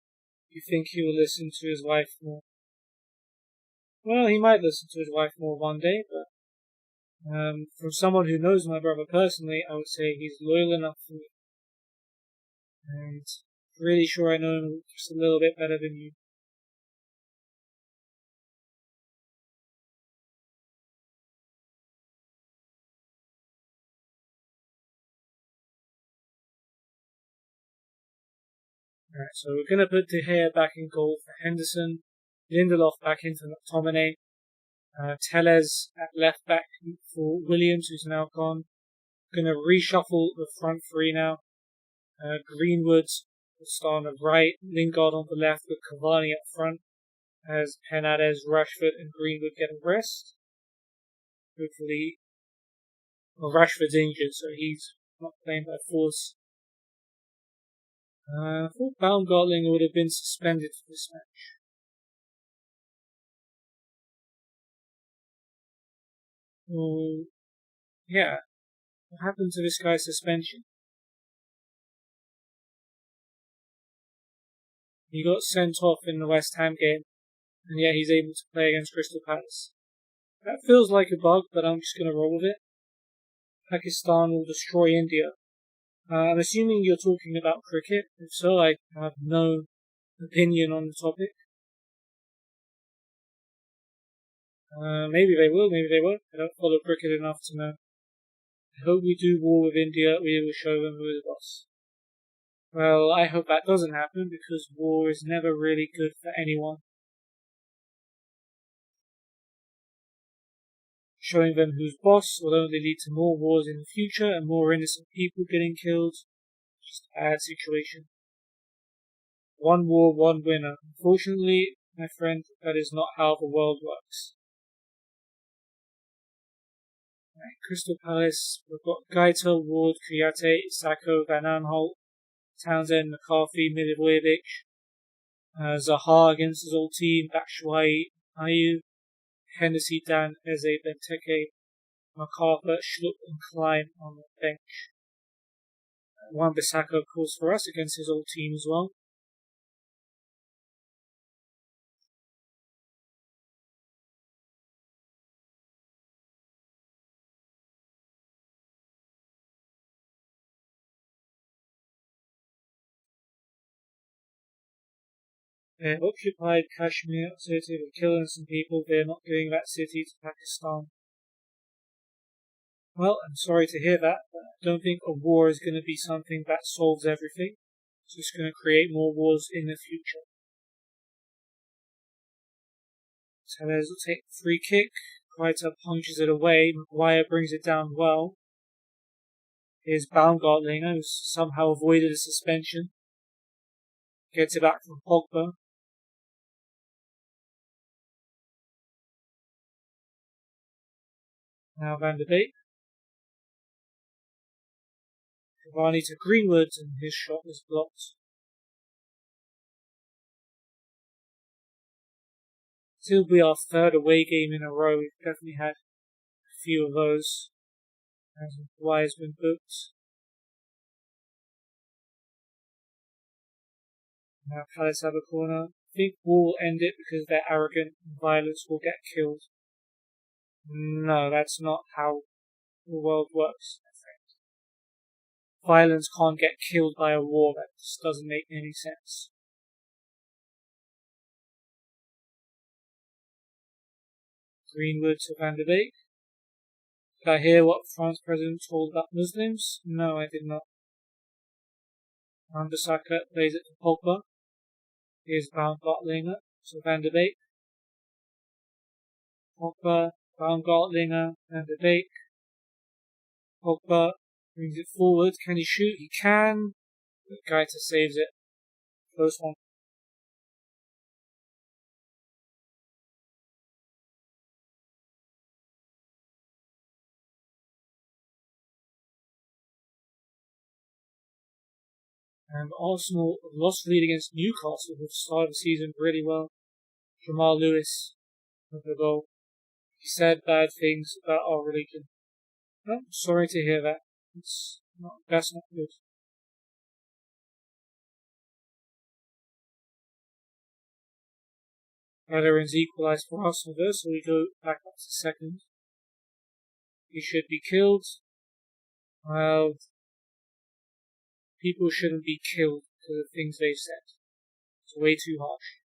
You think he will listen to his wife more? Well, he might listen to his wife more one day, but from someone who knows my brother personally, I would say he's loyal enough for me. And really sure I know him just a little bit better than you. Alright, so we're going to put De Gea back in goal for Henderson, Lindelof back into McTominay, Tellez at left back for Williams, who's now gone. Going to reshuffle the front three now. Greenwood will start on the right, Lingard on the left with Cavani up front, as Hernandez, Rashford and Greenwood get a rest. Hopefully, well, Rashford's injured, so he's not playing by force. I thought Baumgartlinger would have been suspended for this match. Oh, yeah. What happened to this guy's suspension? He got sent off in the West Ham game, and yet he's able to play against Crystal Palace. That feels like a bug, but I'm just going to roll with it. Pakistan will destroy India. I'm assuming you're talking about cricket. If so, I have no opinion on the topic. Maybe they will, maybe they won't. I don't follow cricket enough to know. I hope we do war with India. We will show them who is boss. Well, I hope that doesn't happen because war is never really good for anyone. Showing them who's boss will only lead to more wars in the future and more innocent people getting killed. Just a bad situation. One war, one winner. Unfortunately, my friend, that is not how the world works. Right, Crystal Palace, we've got Gaeta, Ward, Kouyaté, Sacco, Van Aanholt, Townsend, McCarthy, Milivojevic, Zaha against his old team, Batshuayi, Ayew, Hennessy, Dan, Eze, Benteke, MacArthur, Schlupp and Klein on the bench. Wan-Bissaka, of course, for us against his old team as well. They're occupied Kashmir city, they're killing some people, they're not giving that city to Pakistan. Well, I'm sorry to hear that, but I don't think a war is going to be something that solves everything. It's just going to create more wars in the future. Tellez will take the free kick. Kreiter punches it away. Maguire brings it down well. Here's Baumgartlinger, who's somehow avoided a suspension. Gets it back from Pogba. Now Van de Beek. Cavani to Greenwood, and his shot is blocked. This will be our third away game in a row. We've definitely had a few of those. As Kawhi has been booked. Now Palace have a corner. I think we'll end it because they're arrogant and violence will get killed. No, that's not how the world works, my friend. Violence can't get killed by a war. That just doesn't make any sense. Greenwood to Van der Beek. Did I hear what France president told about Muslims? No, I did not. Ambasaka plays it to Pogba. Here's Baumgartlinger to Van der Beek. Pogba, Baumgartlinger, Van der Beek. Pogba brings it forward. Can he shoot? He can. But Gaeta saves it. Close one. And Arsenal lost lead against Newcastle, who started the season really well. Jamal Lewis with the goal. He said bad things about our religion. I'm sorry to hear that. That's not good. Bellerin's equalised for Arsenal there, so we go back up to second. He should be killed. Well, people shouldn't be killed for the things they've said. It's way too harsh.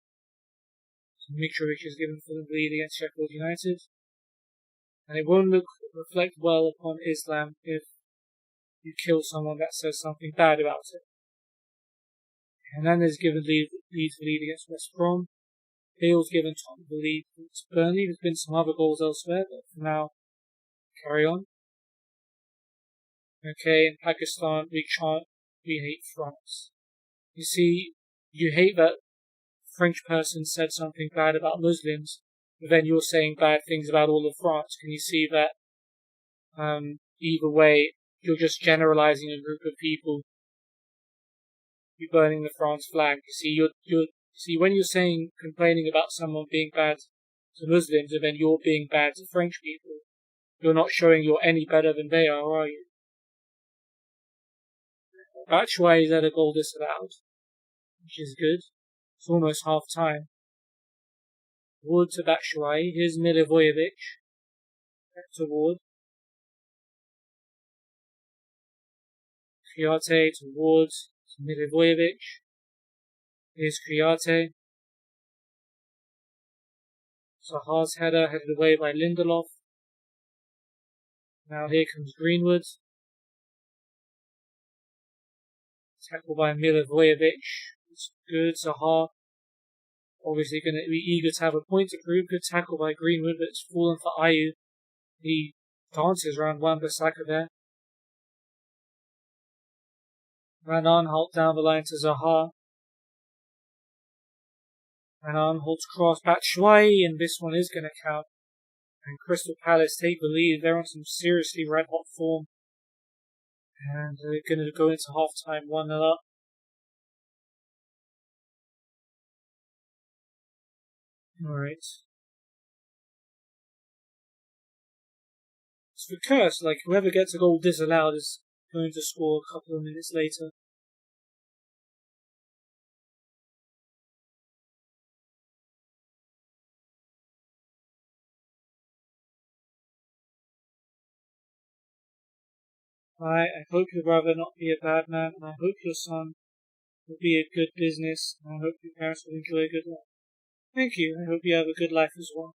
So Mitrovic is given for the lead against Sheffield United. And it won't reflect well upon Islam if you kill someone that says something bad about it. Hernandez given lead against West Brom. Bale's given Tottenham the lead against Burnley. There's been some other goals elsewhere, but for now, carry on. Okay, in Pakistan, we hate France. You see, you hate that French person said something bad about Muslims, but then you're saying bad things about all of France. Can you see that? Either way, you're just generalizing a group of people. You're burning the France flag. You see, when you're complaining about someone being bad to Muslims, and then you're being bad to French people, you're not showing you're any better than they are you? Batshuayi's had a goal disallowed, which is good. It's almost half time. Ward to Batshuayi. Here's Milivojevic. Back to Ward. Kouyaté to Ward. To Milivojevic. Here's Kouyaté. Zaha's header headed away by Lindelof. Now here comes Greenwood. Tackle by Milivojevic. It's good. Zaha obviously going to be eager to have a point to prove. Good tackle by Greenwood, but it's fallen for Ayew. He dances around Wan-Bissaka there. Van Aanholt down the line to Zaha. Van Aanholt's cross Batshuayi, and this one is going to count. And Crystal Palace take the lead. They're on some seriously red-hot form. And they're going to go into half-time 1-0 up. Alright. It's the curse, like whoever gets a goal disallowed is going to score a couple of minutes later. I hope your brother not be a bad man, and I hope your son will be a good business, and I hope your parents will enjoy a good life. Thank you, I hope you have a good life as well.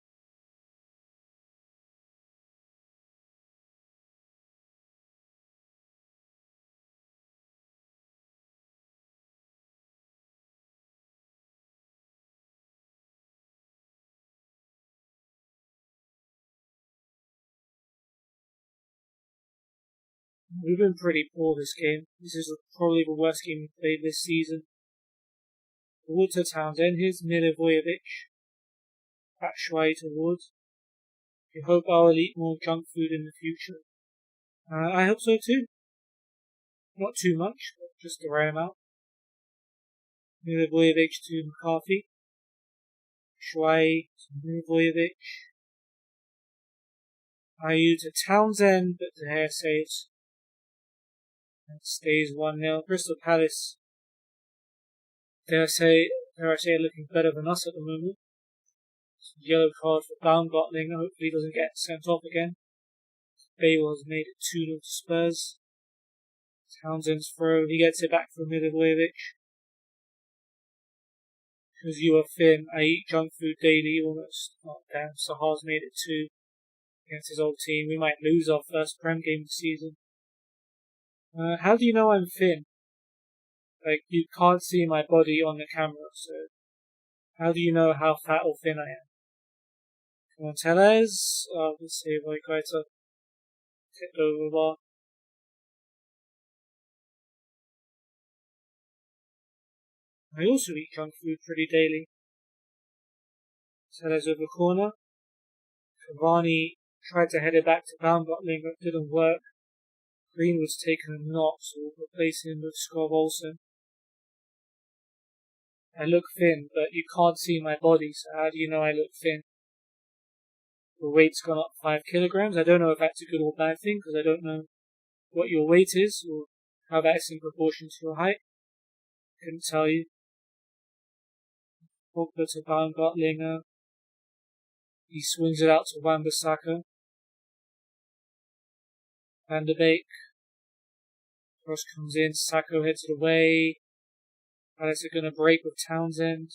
We've been pretty poor this game. This is probably the worst game we've played this season. Ward to Townsend. Here's Milivojevic. Batshuayi towards. We hope I'll eat more junk food in the future. I hope so too. Not too much, but just the right amount. Milivojevic to McCarthy. Shuai to Milivojevic. Ayew to Townsend, but De Gea saves. And stays 1-0. Crystal Palace, dare I say, looking better than us at the moment. Yellow card for Baumgartlinger. Hopefully he doesn't get sent off again. Bale has made it 2-0 to Spurs. Townsend's throw. He gets it back from Milivojevic. Because you are thin, I eat junk food daily almost. Oh damn, Sahar's made it 2 against his old team. We might lose our first Prem game of the season. How do you know I'm thin? Like, you can't see my body on the camera, so how do you know how fat or thin I am? Come on, Tellez. Let's see if I try to tip over the bar. I also eat junk food pretty daily. Tellez over corner. Cavani tried to head it back to Baumgartlinger, it didn't work. Greenwood's taken a knock, so we'll replace him with Skov Olsen. I look thin, but you can't see my body, so how do you know I look thin? The weight's gone up 5 kilograms. I don't know if that's a good or bad thing, because I don't know what your weight is, or how that's in proportion to your height. Couldn't tell you. Pogba to Baumgartlinger. He swings it out to Wan-Bissaka. Van der Beek. Cross comes in, Sacco heads it away. Palace are going to break with Townsend.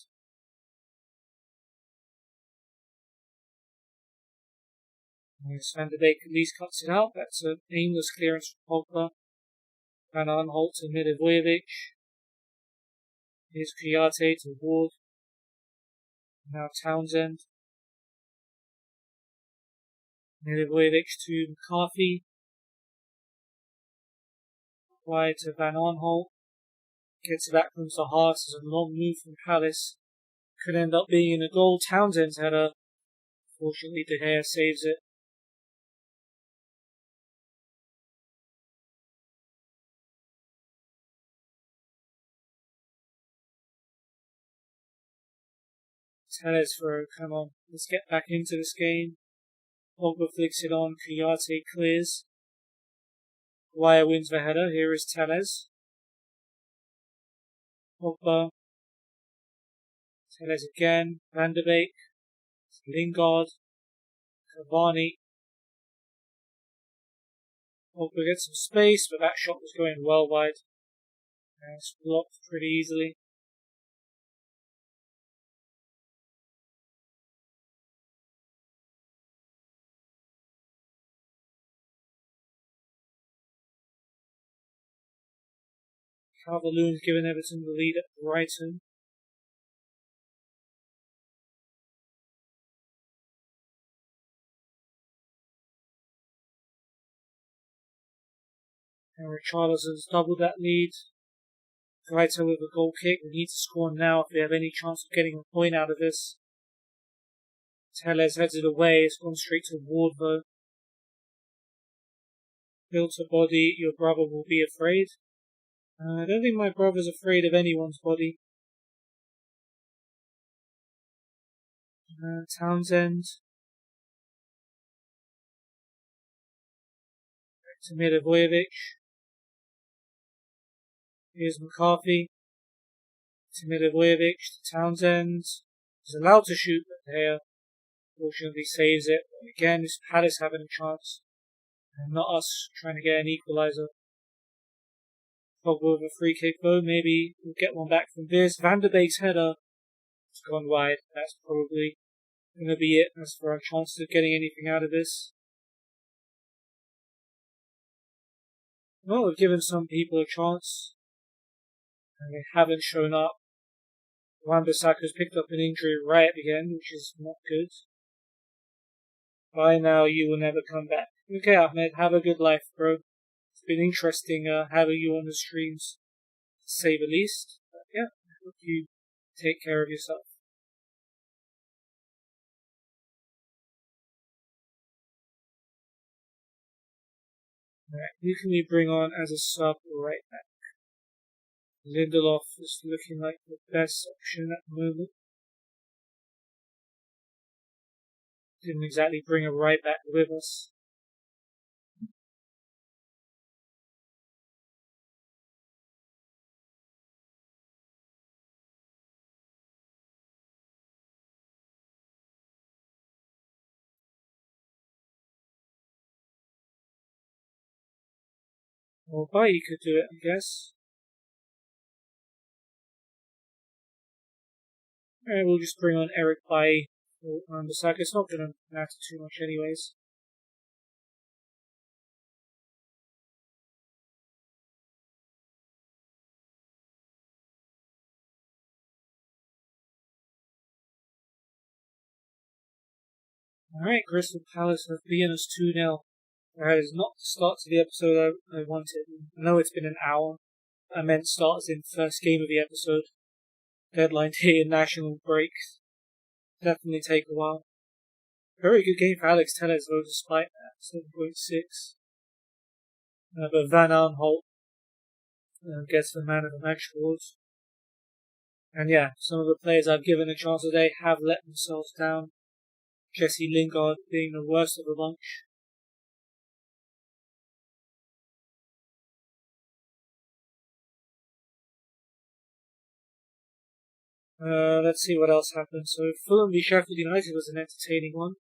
Yes, Van der Beek at least cuts it out. That's an aimless clearance from Pogba. Van Aanholt to Milivojevic. Here's Kouyaté to Ward. Now Townsend. Milivojevic to McCarthy. Wide to Van Aanholt. Gets it back from Zaha. This is a long move from Palace. Could end up being in a goal. Townsend's header. Fortunately, De Gea saves it. Tellez throw. Come on. Let's get back into this game. Pogba flicks it on. Kouyaté clears. Wire wins the header. Here is Tellez. Pogba. Tellez again. Van der Beek. Lingard. Cavani. Pogba gets some space, but that shot was going well wide. And it's blocked pretty easily. Calvert-Lewin's given Everton the lead at Brighton. And Richarlison's doubled that lead. Brighton with a goal kick. We need to score now if we have any chance of getting a point out of this. Tellez heads it away. It's gone straight to Ward though. Built a body. Your brother will be afraid. I don't think my brother's afraid of anyone's body. Townsend. Back to Milivojevic. Here's McCarthy. To Milivojevic. To Townsend. He's allowed to shoot, but here, fortunately, saves it. Again, this Palace having a chance. And not us trying to get an equaliser. Pogba with a free kick though. Maybe we'll get one back from this. Van der Beek's header. It's gone wide. That's probably going to be it as for our chance of getting anything out of this. Well, we've given some people a chance. And they haven't shown up. Wan-Bissaka's picked up an injury right at the end, which is not good. By now, you will never come back. Okay, Ahmed, have a good life, bro. It's been interesting having you on the streams, to say the least. But yeah, I hope you take care of yourself. Right, who can we bring on as a sub right back? Lindelof is looking like the best option at the moment. Didn't exactly bring a right back with us. Well, Bailly could do it, I guess. And we'll just bring on Eric Bailly or Bissaka. It's not going to matter too much anyways. Alright, Crystal Palace have beaten us 2-0. That is not the start to the episode I wanted. I know it's been an hour. I meant start as in first game of the episode. Deadline day and national breaks. Definitely take a while. Very good game for Alex Telles though, despite that. 7.6. But Van Aanholt gets the man of the match award. And yeah, some of the players I've given a chance today have let themselves down. Jesse Lingard being the worst of the bunch. Let's see what else happened. So Fulham v Sheffield United was an entertaining one.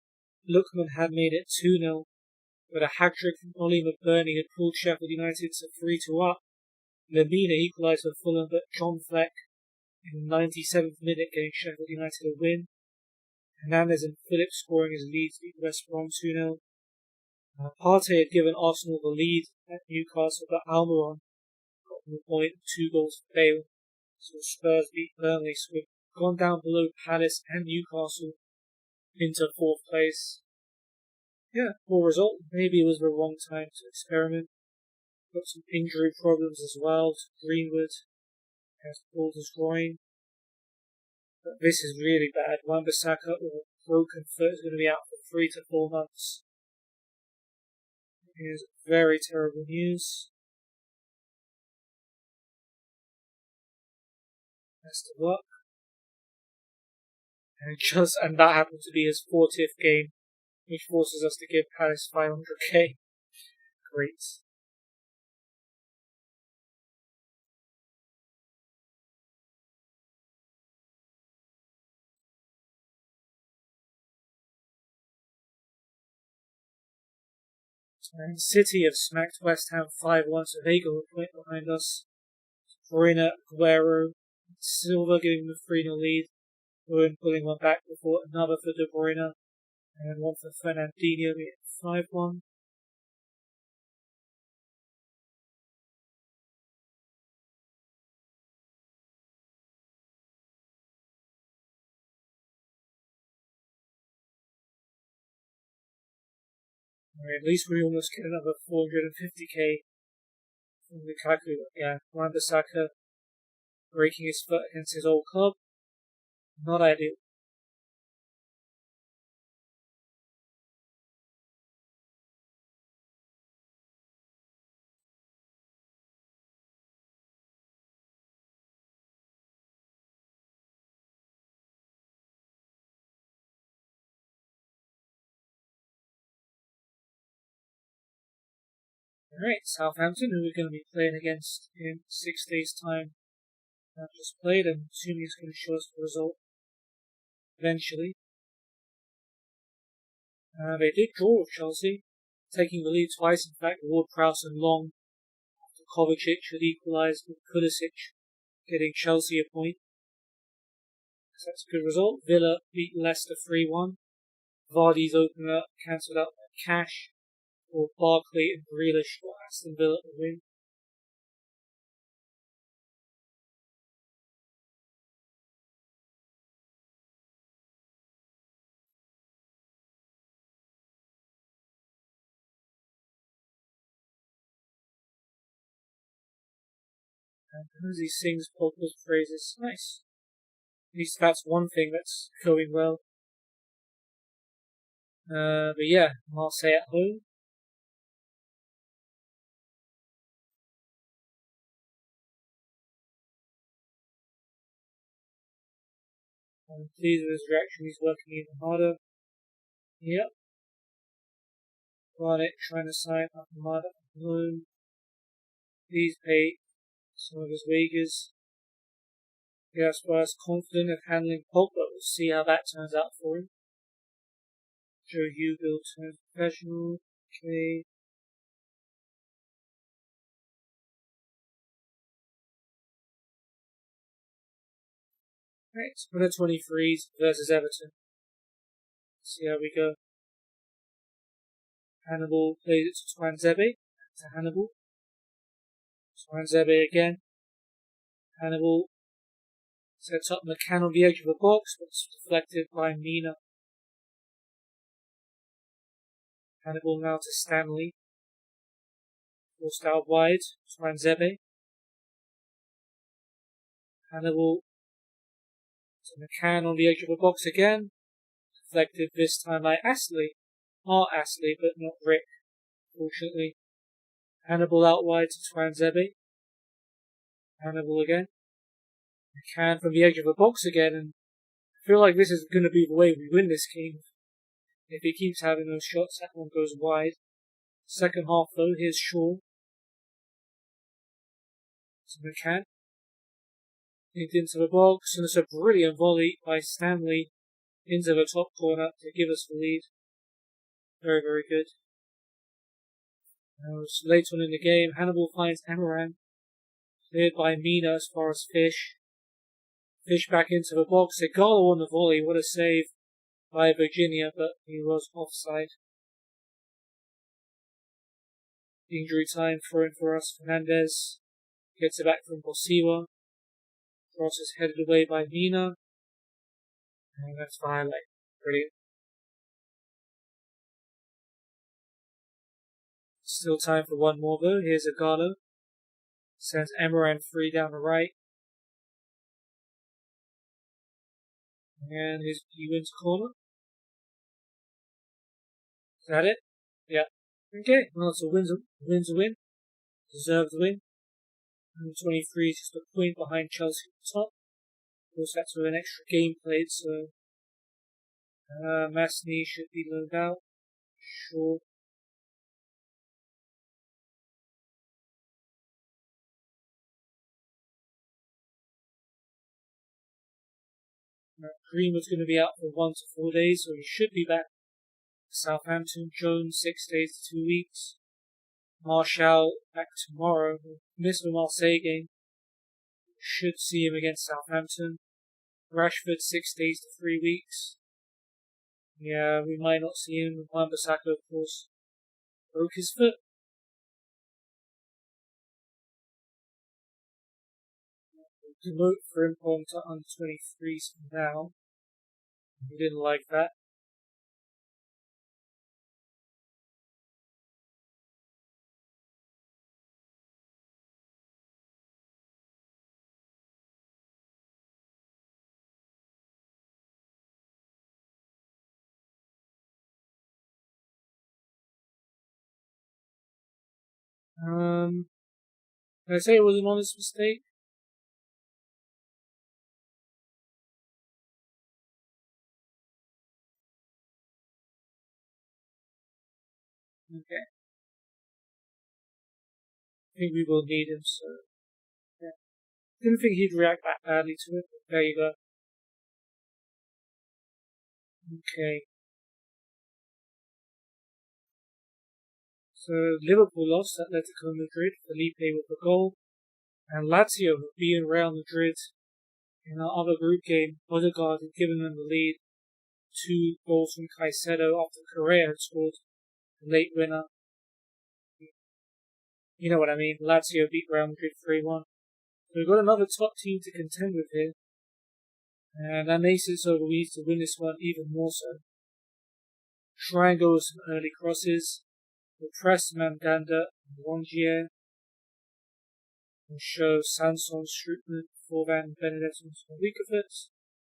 Lookman had made it 2-0, but a hat-trick from Ollie McBurney had pulled Sheffield United to 3-2 up. Lemina equalised for Fulham, but John Fleck in the 97th minute gave Sheffield United a win. Hernandez and Phillips scoring as Leeds beat West Brom 2-0. Partey had given Arsenal the lead at Newcastle, but Almiron got the point of 2 goals for Bale. So Spurs beat Burnley, so we've gone down below Palace and Newcastle into 4th place. Yeah, poor result. Maybe it was the wrong time to experiment. Got some injury problems as well to Greenwood. Has pulled his groin. But this is really bad. Wan-Bissaka with a broken foot is going to be out for 3 to 4 months. It is very terrible news. Best of luck. And that happened to be his 40th game, which forces us to give Palace 500k. Great. And City have smacked West Ham 5-1, so they go a point behind us. Bruyne, Aguero, Silva giving them the 3-0 lead. Owen pulling one back before another for De Bruyne, and one for Fernandinho being 5-1. At least we almost get another 450k from Lukaku. Yeah, Wan-Bissaka breaking his foot against his old club. Not ideal. Alright, Southampton, who we're going to be playing against in 6 days' time. I've just played, and assuming he's going to show us the result eventually. They did draw with Chelsea, taking the lead twice. In fact, Ward-Prowse and Long after Kovacic had equalised with Pulisic getting Chelsea a point. So that's a good result. Villa beat Leicester 3-1. Vardy's opener cancelled out by Cash, or Barkley and Grealish got Aston Villa a win. And Hosey sings Pogba's praises. Nice. At least that's one thing that's going well. But yeah, Marseille at home. I'm pleased with his reaction. He's working even harder. Yep. Barnett trying to sign up Armada alone. Please pay some of his wages. Gaspar is confident of handling Pogba. We'll see how that turns out for him. Joe Hugill turns professional. Okay. Right, under 23s versus Everton. Let's see how we go. Hannibal plays it to Twanzebe. To Hannibal. Twanzebe again. Hannibal sets up McCann on the edge of the box, but it's deflected by Mina. Hannibal now to Stanley. Forced out wide. Twanzebe. Hannibal to McCann on the edge of the box again. Deflected this time by Astley. Astley, but not Rick, fortunately. Hannibal out wide to Twanzebe. Hannibal again. McCann from the edge of the box again, and I feel like this is going to be the way we win this game. If he keeps having those shots, that one goes wide. Second half though, here's Shaw. To McCann. Linked into the box, and it's a brilliant volley by Stanley into the top corner to give us the lead. Very, very good. Now it's late on in the game. Hannibal finds Amaran. Cleared by Mina as far as Fish. Fish back into the box. Igalo on the volley. What a save by Virginia, but he was offside. Injury time thrown for us. Fernandez gets it back from Bosiwa. Cross is headed away by Mina. And that's the highlight. Brilliant. Still time for one more though. Here's Igalo. Sends Amaran free down the right. And he wins corner. Is that it? Yeah. Okay, well, it's a win's a win. Deserved win. 23 is just a point behind Chelsea at the top. Of course, that's with an extra game played, so Masney should be loaned out. Sure. Greenwood's going to be out for 1 to 4 days, so he should be back. Southampton, Jones 6 days to 2 weeks. Martial back tomorrow. Missed the Marseille game. Should see him against Southampton. Rashford 6 days to 3 weeks. Yeah, we might not see him. Wan-Bissaka, of course, broke his foot. Demote Frimpong to under 23s for now. We didn't like that. Can I say it was an honest mistake? Okay. I think we will need him, so yeah. Didn't think he'd react that badly to it, but there you go. Okay. So Liverpool lost Atletico Madrid, Felipe with the goal, and Lazio have beaten Real Madrid in our other group game. Odegaard had given them the lead. 2 goals from Caicedo after Correa had scored the late winner. You know what I mean. Lazio beat Real Madrid 3-1. So we've got another top team to contend with here. And that makes it so that we need to win this one even more so. Try and go with some early crosses. We'll press Mandanda and Rongier. And show Sanson, Strootman, Forvan, Benedetto, and weaker foots.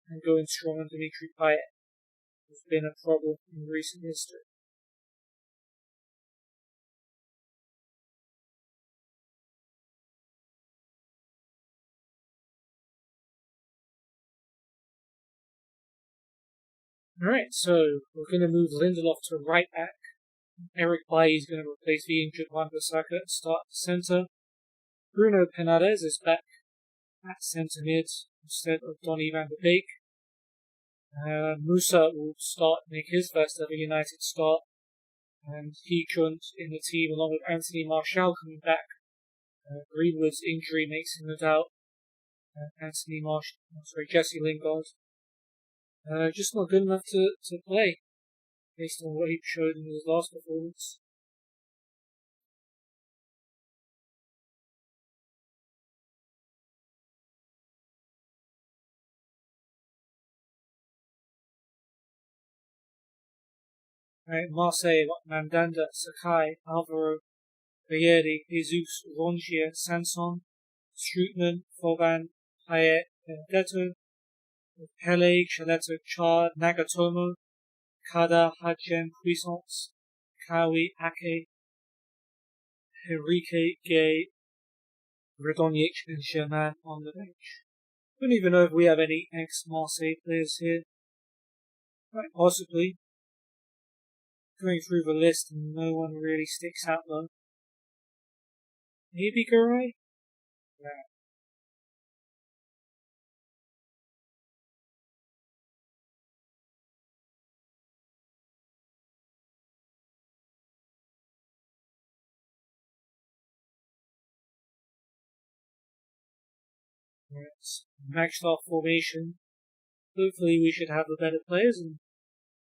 And go in strong on Dimitri Payet. Who's been a problem in recent history. Alright, so we're going to move Lindelof to right back. Eric Bailly is going to replace the injured Wan-Bissaka and start centre. Bruno Penades is back at centre mid instead of Donny van der Beek. Musa will make his first ever United start, and he joined in the team along with Anthony Martial coming back. Greenwood's injury makes him without Jesse Lingard. Just not good enough to play, based on what he showed in his last performance. Marseille got Mandanda, Sakai, Alvaro, Bayerdi, Jesus, Rongier, Sanson, Strootman, Foban, Payet, Benedetto, Pele, Chaleto, Chard, Nagatomo, Kada, Hadjen, Puissance, Kawi, Ake, Enrique, Gay, Radonjic, and Germain on the bench. Don't even know if we have any ex-Marseille players here. Quite possibly. Going through the list, no one really sticks out though. Maybe Garay? Yeah. It's matched our formation. Hopefully we should have the better players and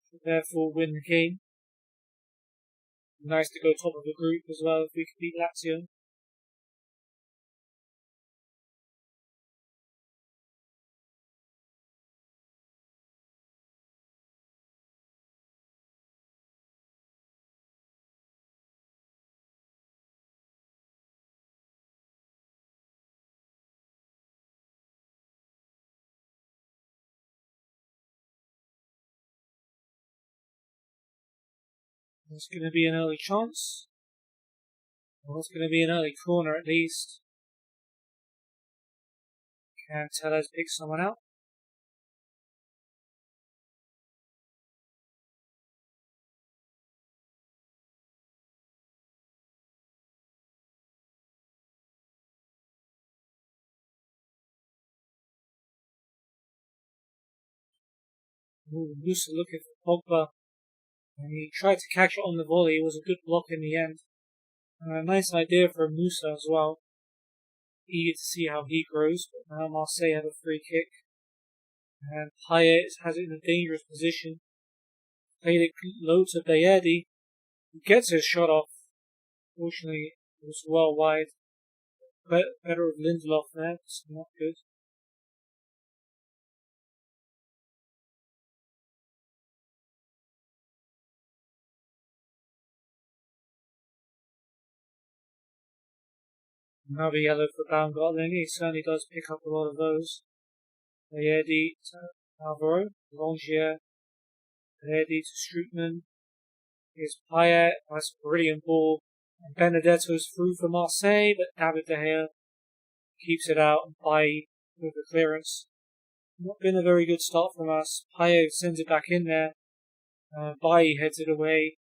should therefore win the game. Nice to go top of the group as well if we could beat Lazio. There's going to be an early chance. Well, it's going to be an early corner at least. Can Tellez pick someone out? Musa looking for Pogba. And he tried to catch it on the volley. It was a good block in the end. Nice idea for Musa as well. Eager to see how he grows. But now Marseille have a free kick. And Payet has it in a dangerous position. Played it low to Bayerdi. He gets his shot off. Fortunately, it was well wide. Better with Lindelof there. It's not good. Another yellow for Baumgartlinger. He certainly does pick up a lot of those. Bayerdi to Alvaro. Rongier. Bayerdi to Strootman. Here's Payet. That's a brilliant ball. And Benedetto's through for Marseille, but David De Gea keeps it out and Bailly with the clearance. Not been a very good start from us. Payet sends it back in there. Bailly heads it away.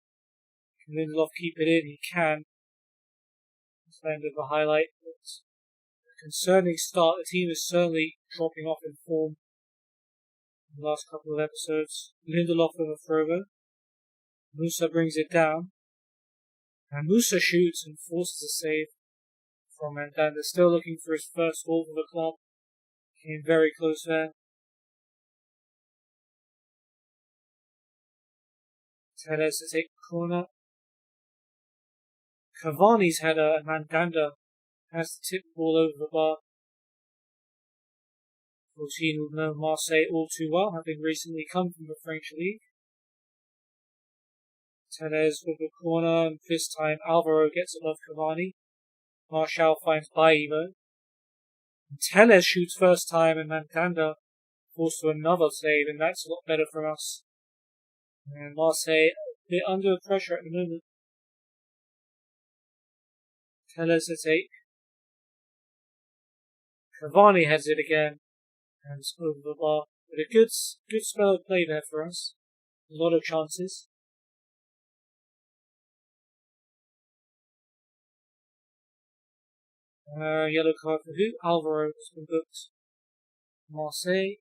Can Lindelof keep it in? He can. That's the end of the highlight. It's a concerning start. The team is certainly dropping off in form in the last couple of episodes. Lindelof with a throw. Musa brings it down. And Musa shoots and forces a save from Mandanda. Still looking for his first goal for the club. Came very close there. Tellez to take the corner. Cavani's header and Mandanda has to tip the ball over the bar. 14 would know Marseille all too well, having recently come from the French league. Tellez with the corner, and this time Alvaro gets above Cavani. Martial finds Bailly though. Tellez shoots first time and Mandanda forced to another save, and that's a lot better from us. And Marseille a bit under pressure at the moment. Tellez to take. Cavani heads it again, and it's over the bar. But a good spell of play there for us. A lot of chances. Yellow card for who? Alvaro has been booked. Marseille.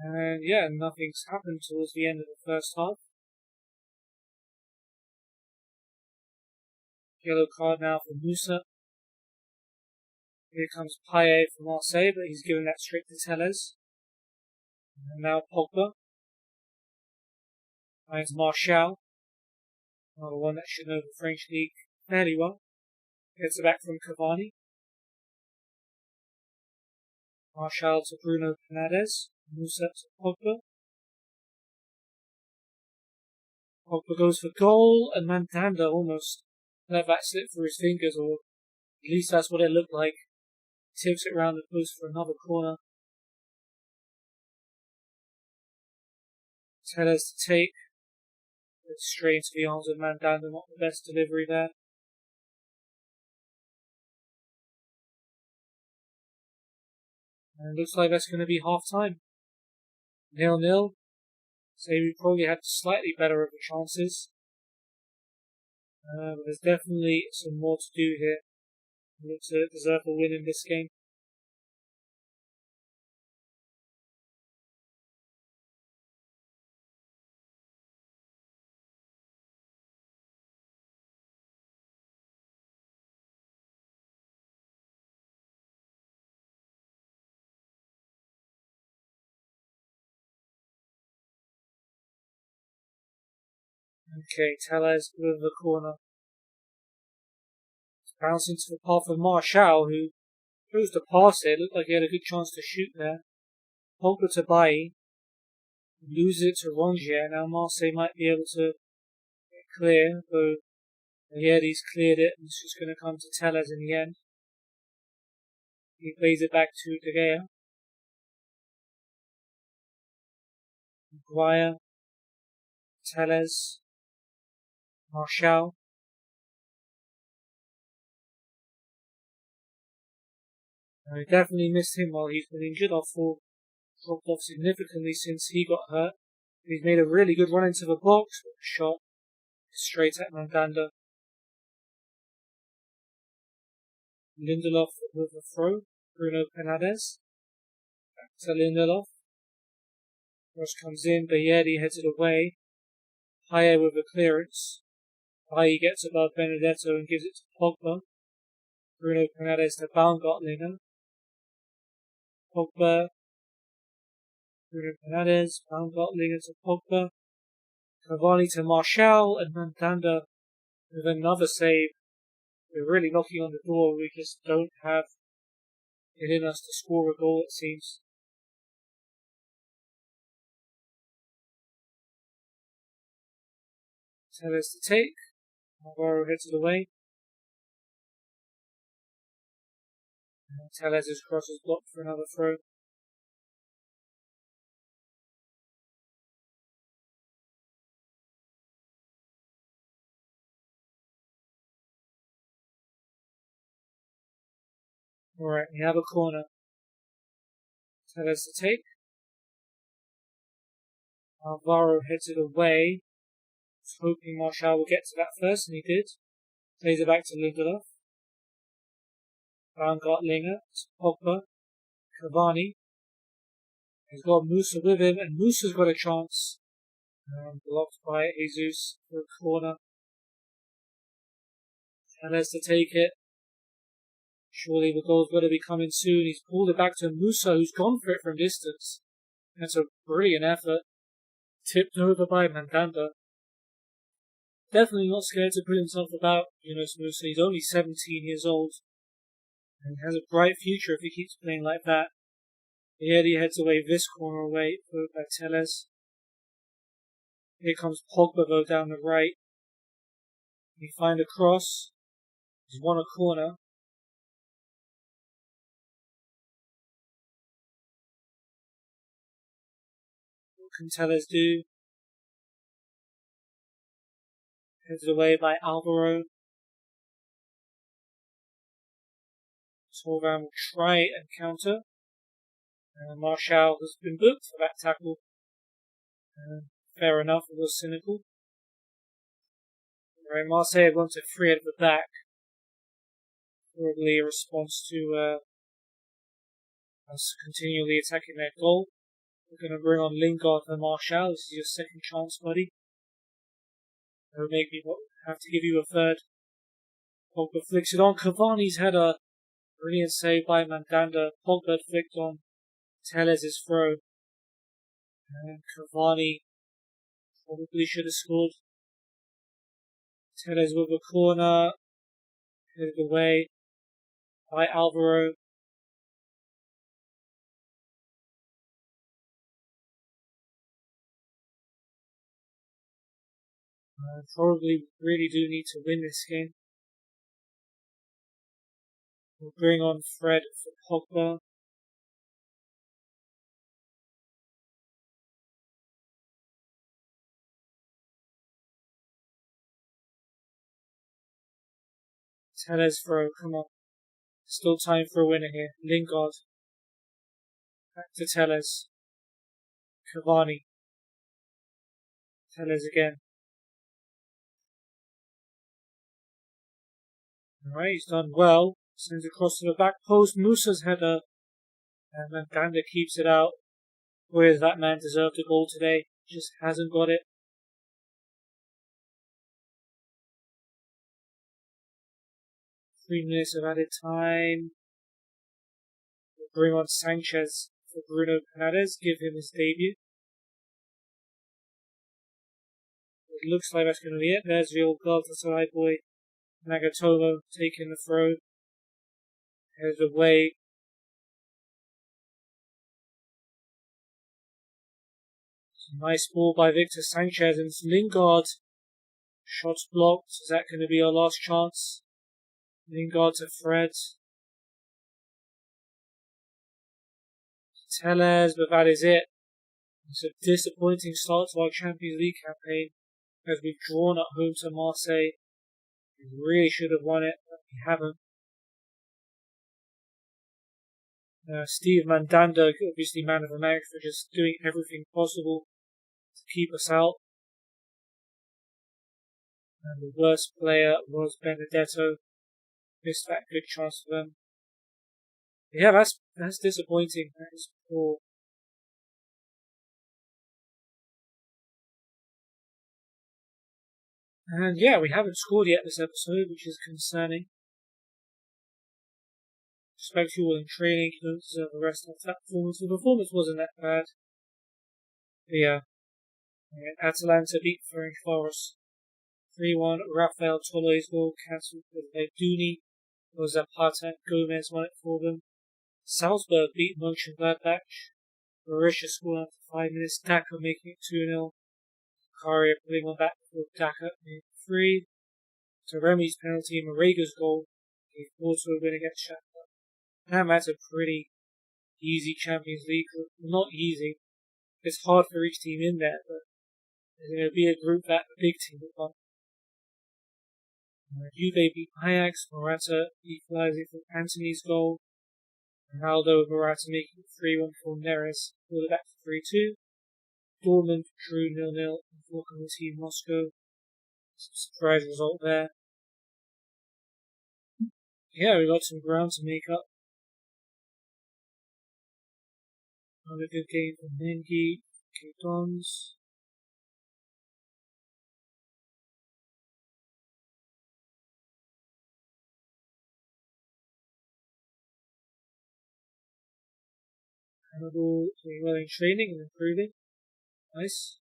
And yeah, nothing's happened towards the end of the first half. Yellow card now for Musa. Here comes Payet for Marseille, but he's given that straight to Telles. And now Pogba. Finds Martial. Another one that should know the French league fairly well. Gets it back from Cavani. Martial to Bruno Fernandes. Musa to Pogba. Pogba goes for goal, and Mandanda almost let that slip through his fingers, or at least that's what it looked like. Tips it round the post for another corner. Telles to take. It's straight into the arms of Mandanda, not the best delivery there. And it looks like that's going to be half time. 0-0. So we probably had slightly better of the chances. But there's definitely some more to do here. We look to deserve a win in this game. Okay, Telles with the corner. Bouncing to the path of Martial, who chose to pass it. Looked like he had a good chance to shoot there. Pogba to Bailly. Loses it to Rongier. Now Marseille might be able to get clear, though he's cleared it, and it's just going to come to Telles in the end. He plays it back to De Gea. Maguire. Telles. Martial. I definitely missed him while he's been injured. Our form dropped off significantly since he got hurt. He's made a really good run into the box, but the shot straight at Mandanda. Lindelof with a throw. Bruno Fernandes. Back to Lindelof. Cross comes in. Bayerdi heads it away. Payet with a clearance. Bailly gets above Benedetto and gives it to Pogba. Bruno Fernandes to Baumgartlinger. Pogba. Bruno Fernandes. Baumgartlinger to Pogba. Cavani to Martial, and Mandanda with another save. We're really knocking on the door. We just don't have it in us to score a goal, it seems. Telles to take. Alvaro heads it away. Telles' cross is blocked for another throw. Alright, we have a corner. Telles to take. Alvaro heads it away. Was hoping Martial will get to that first, and he did. Plays it back to Lindelof. Baumgartlinger to Pogba. Cavani. He's got Musa with him, and Musa's got a chance. Blocked by Jesus for a corner. Telles to take it. Surely the goal's got to be coming soon. He's pulled it back to Musa, who's gone for it from distance. That's a brilliant effort. Tipped over by Mandanda. Definitely not scared to put himself about, Musa. He's only 17 years old. And he has a bright future if he keeps playing like that. Here he heads away this corner away by Telles. Here comes Pogba though down the right. He find a cross. He's won a corner. What can Tellez do? Headed away by Alvaro. Torvan will try and counter. Marshall has been booked for that tackle. Fair enough, it was cynical. Right, Marseille have gone to 3 at the back. Probably a response to us continually attacking their goal. We're going to bring on Lingard and Marshall. This is your second chance, buddy. That would make me have to give you a third. Pogba flicks it on. Cavani's had a brilliant save by Mandanda. Pogba flicked on Tellez's throw. And Cavani probably should have scored. Tellez with a corner. Headed away by Alvaro. Probably really do need to win this game. We'll bring on Fred for Pogba. Tellez throw, come on. Still time for a winner here. Lingard. Back to Tellez. Cavani. Tellez again. Alright, he's done well. Sends across to the back post. Musa's header. And Mandanda keeps it out. Whereas that man deserved a goal today. Just hasn't got it. 3 minutes of added time. We'll bring on Sanchez for Bruno Fernandes. Give him his debut. It looks like that's going to be it. There's the old Galatasaray boy. Nagatomo taking the throw. Headed away. Nice ball by Victor Sanchez and it's Lingard. Shots blocked. Is that going to be our last chance? Lingard to Fred. Tellez, but that is it. It's a disappointing start to our Champions League campaign as we've drawn at home to Marseille. We really should have won it, but we haven't. Steve Mandanda, obviously man of the match, for just doing everything possible to keep us out. And the worst player was Benedetto. Missed that good chance for them. But yeah, that's disappointing. That is poor. And yeah, we haven't scored yet this episode, which is concerning. Respect you all in training, you don't deserve the rest of that performance. The performance wasn't that bad. But yeah. Atalanta beat Ferencváros 3-1. Rafael Tolo's goal cancelled with Dooney. It was Zapata and Gomez won it for them. Salzburg beat Mönchengladbach. Berisha scored after 5 minutes. Daka making it 2-0. Karia putting one back before Daka made 3. Taremi's penalty and Morega's goal gave Porto a win against Shakhtar. That's a pretty easy Champions League group. Well, not easy. It's hard for each team in there, but there's going to be a group that a big team will won. Juve beat Ajax. Morata equalising from Antony's goal. Ronaldo and Morata making 3-1 for Neres. Pulled it back to 3-2. Dortmund drew 0-0 in Lokomotiv Moscow. Surprise result there. Yeah, we got some ground to make up. Another good game from Mengi, Dons. Hannibal doing well in training and improving. Nice.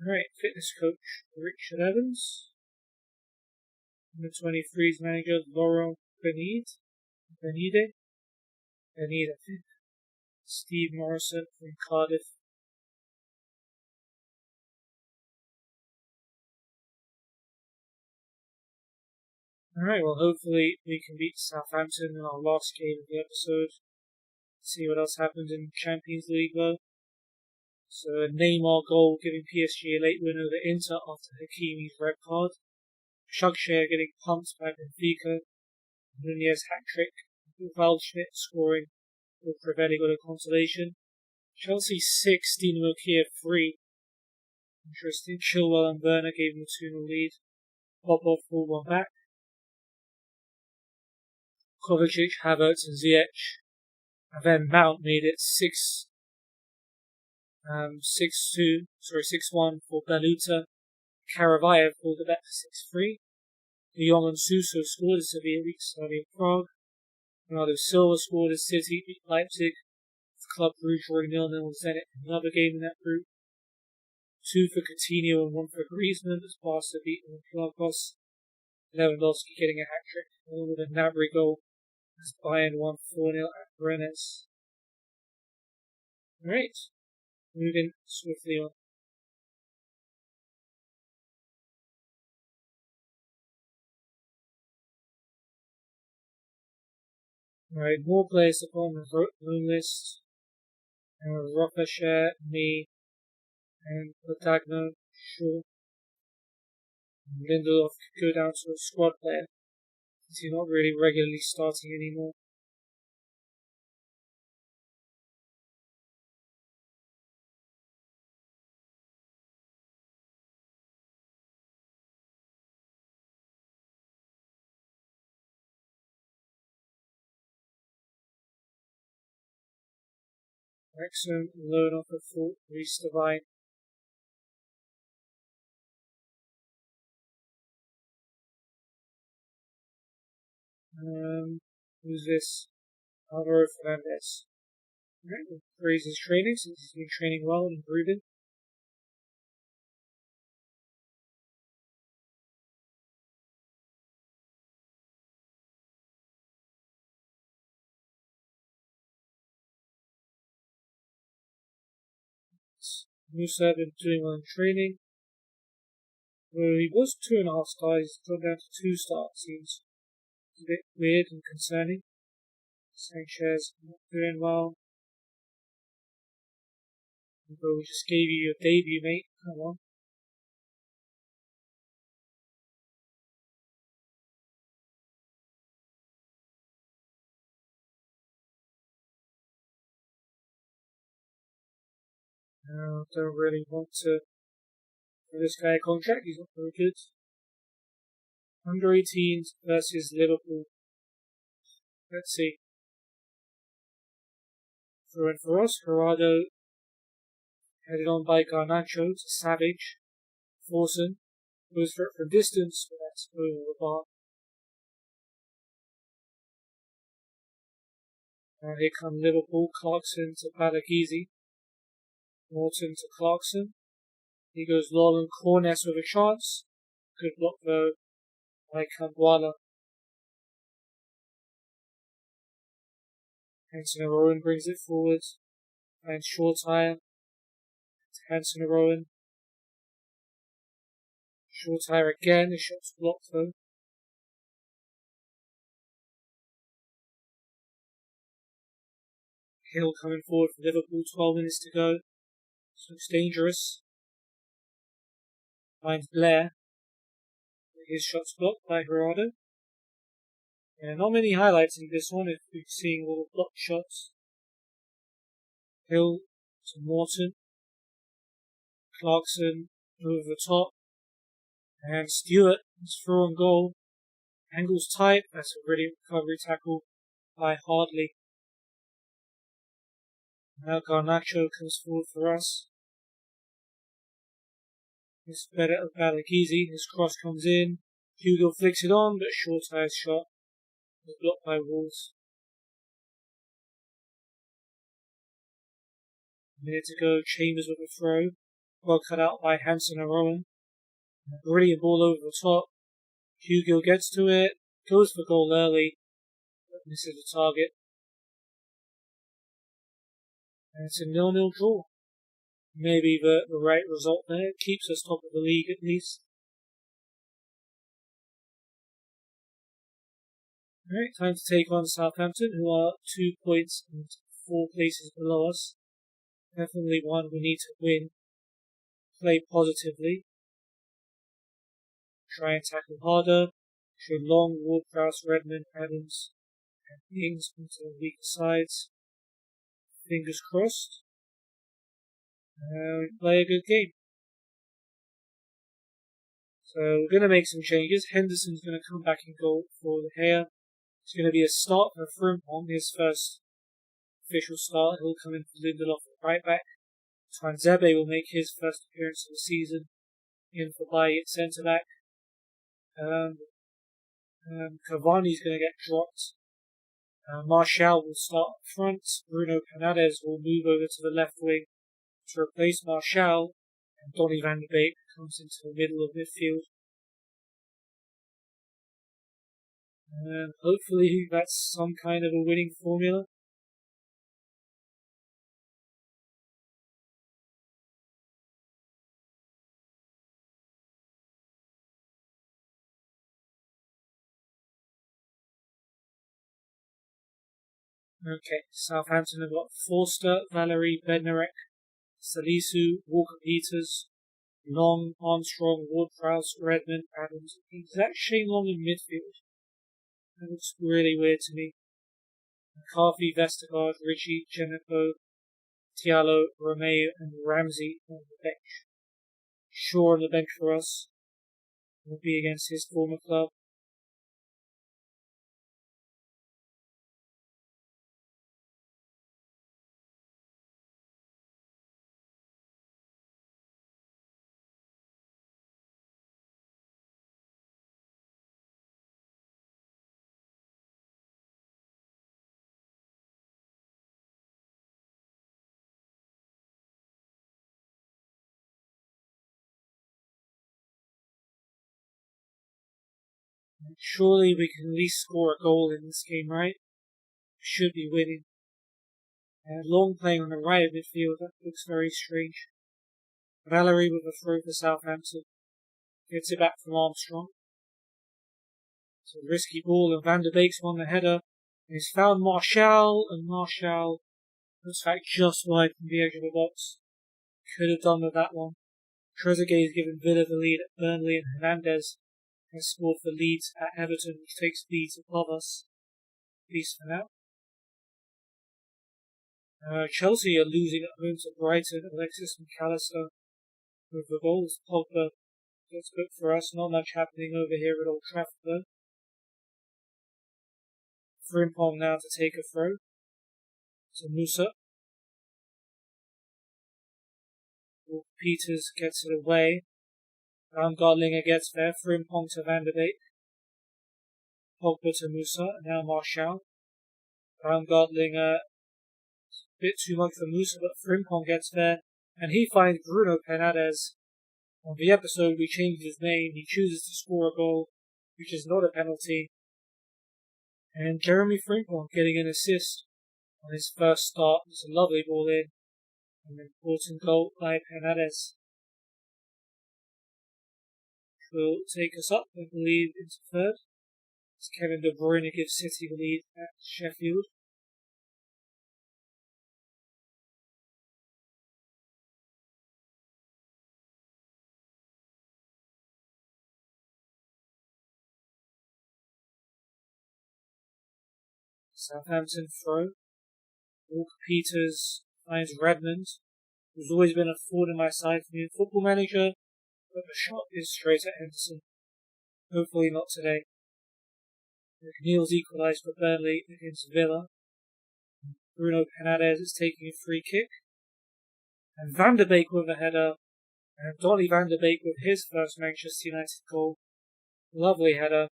Alright, fitness coach Richard Evans. Number 23's manager Laurent Benide, I think. Steve Morrison from Cardiff. Alright, well hopefully we can beat Southampton in our last game of the episode. See what else happened in Champions League though. So a Neymar goal giving PSG a late win over Inter after Hakimi's red card. Shakshir getting pumped by Benfica. Nunez hat-trick. Waldschmidt scoring. Or Crivelli got a consolation. Chelsea 6, Dinamo Kiev 3. Interesting. Chilwell and Werner gave them a 2-0 lead. Popov pulled one back. Kovacic, Havertz and Ziyech. And then Mount made it 6-1 for Beluta. Karavayev pulled it back to 6-3. De Jong and Suso scored as Sevilla beat Slavia Prague. Ronaldo Silva scored as City beat Leipzig. Club Brugge drawing 0-0 with Zenit in another game in that group. 2 for Coutinho and 1 for Griezmann as Barca beat Olympiacos. Lewandowski getting a hat-trick along with a Gnabry goal as Bayern won 4-0 at Rennes. Alright, moving swiftly on. Alright, more players upon the loan list. Rofasher, me, and Patagno, sure. Lindelof could go down to a squad player, since he's not really regularly starting anymore. Wrexham, loan offer for Reece Devine. Who's this? Alvaro Fernandez. Right, we'll praise his training since he's been training well and improving. Musa been doing well in training. Well, he was 2.5 stars, he's gone down to 2 stars. Seems a bit weird and concerning. Sanchez not doing well. But we just gave you your debut, mate. Come on. Don't really want to give this guy a contract. He's not very good. Under 18s versus Liverpool. Let's see. For us, Gerardo headed on by Garnacho to Savage. Forson goes for it from distance, but that's over the bar. Here come Liverpool. Clarkson to Balagizi. Morton to Clarkson. He goes long and Cornes with a chance. Good block though by Cambuala. Hanson and Rowan brings it forward. Finds Shortire. Hanson and Rowan. Shortire again. The shot's blocked though. Hill coming forward for Liverpool. 12 minutes to go. This looks dangerous. Finds Blair. His shot's blocked by Gerardo. Yeah, not many highlights in this one if we're seeing all the blocked shots. Hill to Morton. Clarkson over the top. And Stewart is through on goal. Angle's tight. That's a brilliant recovery tackle by Hardley. Now Garnacho comes forward for us. It's better of Balagizi. His cross comes in. Hugo flicks it on, but Shortire's shot is blocked by Wolves. A minute to go. Chambers with a throw. Well cut out by Hanson and Rowan. A brilliant ball over the top. Hugo gets to it. Goes for goal early. But misses the target. And it's a 0-0 draw. Maybe the right result there. It keeps us top of the league at least. Alright, time to take on Southampton, who are 2 points and 4 places below us. Definitely one we need to win. Play positively. Try and tackle harder. Show Long, Ward-Prowse, Redmond, Adams, and Ings onto the weaker sides. Fingers crossed. Play a good game. So we're going to make some changes. Henderson's going to come back in goal for the Gea. It's going to be a start for Frimpong, his first official start. He'll come in for Lindelof at right back. Twanzebe will make his first appearance of the season in for Bailly at centre back. Cavani's going to get dropped. Martial will start up front. Bruno Fernandes will move over to the left wing to replace Martial, and Donny van de Beek comes into the middle of midfield. And hopefully that's some kind of a winning formula. Okay, Southampton have got Forster, Valerie, Bednarek, Salisu, Walker-Peters, Long, Armstrong, Ward-Prowse, Redmond, Adams. Is that Shane Long in midfield? That looks really weird to me. McCarthy, Vestergaard, Ritchie, Jennifer, Tiallo, Romeo, and Ramsey on the bench. Shaw on the bench for us. Will be against his former club. Surely we can at least score a goal in this game, right? We should be winning. Long playing on the right of midfield, that looks very strange. Valerie with a throw for Southampton. Gets it back from Armstrong. It's a risky ball, and Van der Beek's on the header. And he's found Martial, and Martial looks like just wide from the edge of the box. Could have done with that one. Trezeguet has given Villa the lead at Burnley, and Hernandez has scored for Leeds at Everton, which takes Leeds above us, at least for now. Chelsea are losing at home to Brighton. Alexis McAllister with the goals. Pogba gets good for us. Not much happening over here at Old Trafford though. Frimpong now to take a throw. To Musa. Peters gets it away. Baumgartlinger gets there. Frimpong to Van der Beek. Pogba to Musa. And now Martial. Baumgartlinger. A bit too much for Musa, but Frimpong gets there. And he finds Bruno Fernandes. On the episode, we changed his name. He chooses to score a goal, which is not a penalty. And Jeremy Frimpong getting an assist on his first start. It's a lovely ball in. An important goal by Fernandes. Will take us up, I believe, into third. As Kevin De Bruyne gives City the lead at Sheffield. Southampton throw. Walker-Peters finds Redmond, who's always been a thorn in my side for me in Football Manager, but the shot is straight at Henderson. Hopefully not today. McNeil's equalised for Burnley against Villa. Bruno Fernandes is taking a free kick. And Van der Beek with a header. And Donny van der Beek with his first Manchester United goal. Lovely header.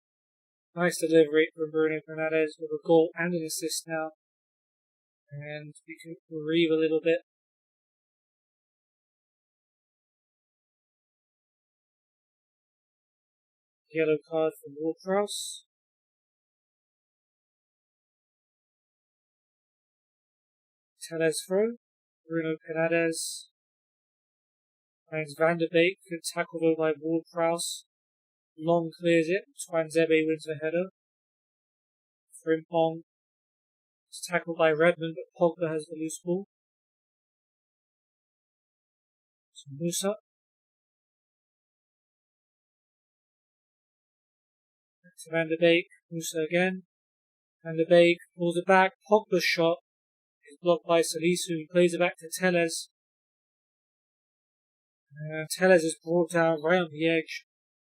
Nice delivery from Bruno Fernandes with a goal and an assist now. And we can breathe a little bit. Yellow card for Ward-Prowse. Tellez throw. Bruno Fernandes finds Van der Beek. Good tackle though by Ward-Prowse. Long clears it. Twanzebe wins the header. Frimpong It's tackled by Redmond, but Pogba has the loose ball. So Musa. Back to Van de Beek. Musa again. Van de Beek pulls it back. Pogba's shot is blocked by Salisu. He plays it back to Tellez. Tellez is brought down right on the edge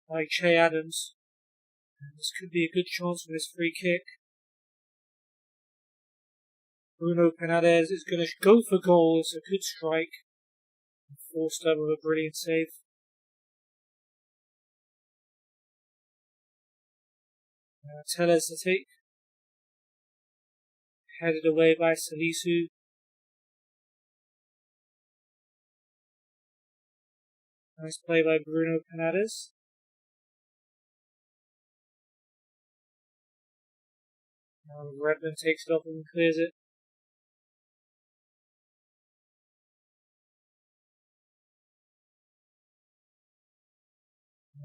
by Che Adams. And this could be a good chance for this free kick. Bruno Fernandes is going to go for goal. It's a good strike. Forster with a brilliant save. Tellez to take. Headed away by Salisu. Nice play by Bruno Fernandes. Now Redmond takes it off and clears it.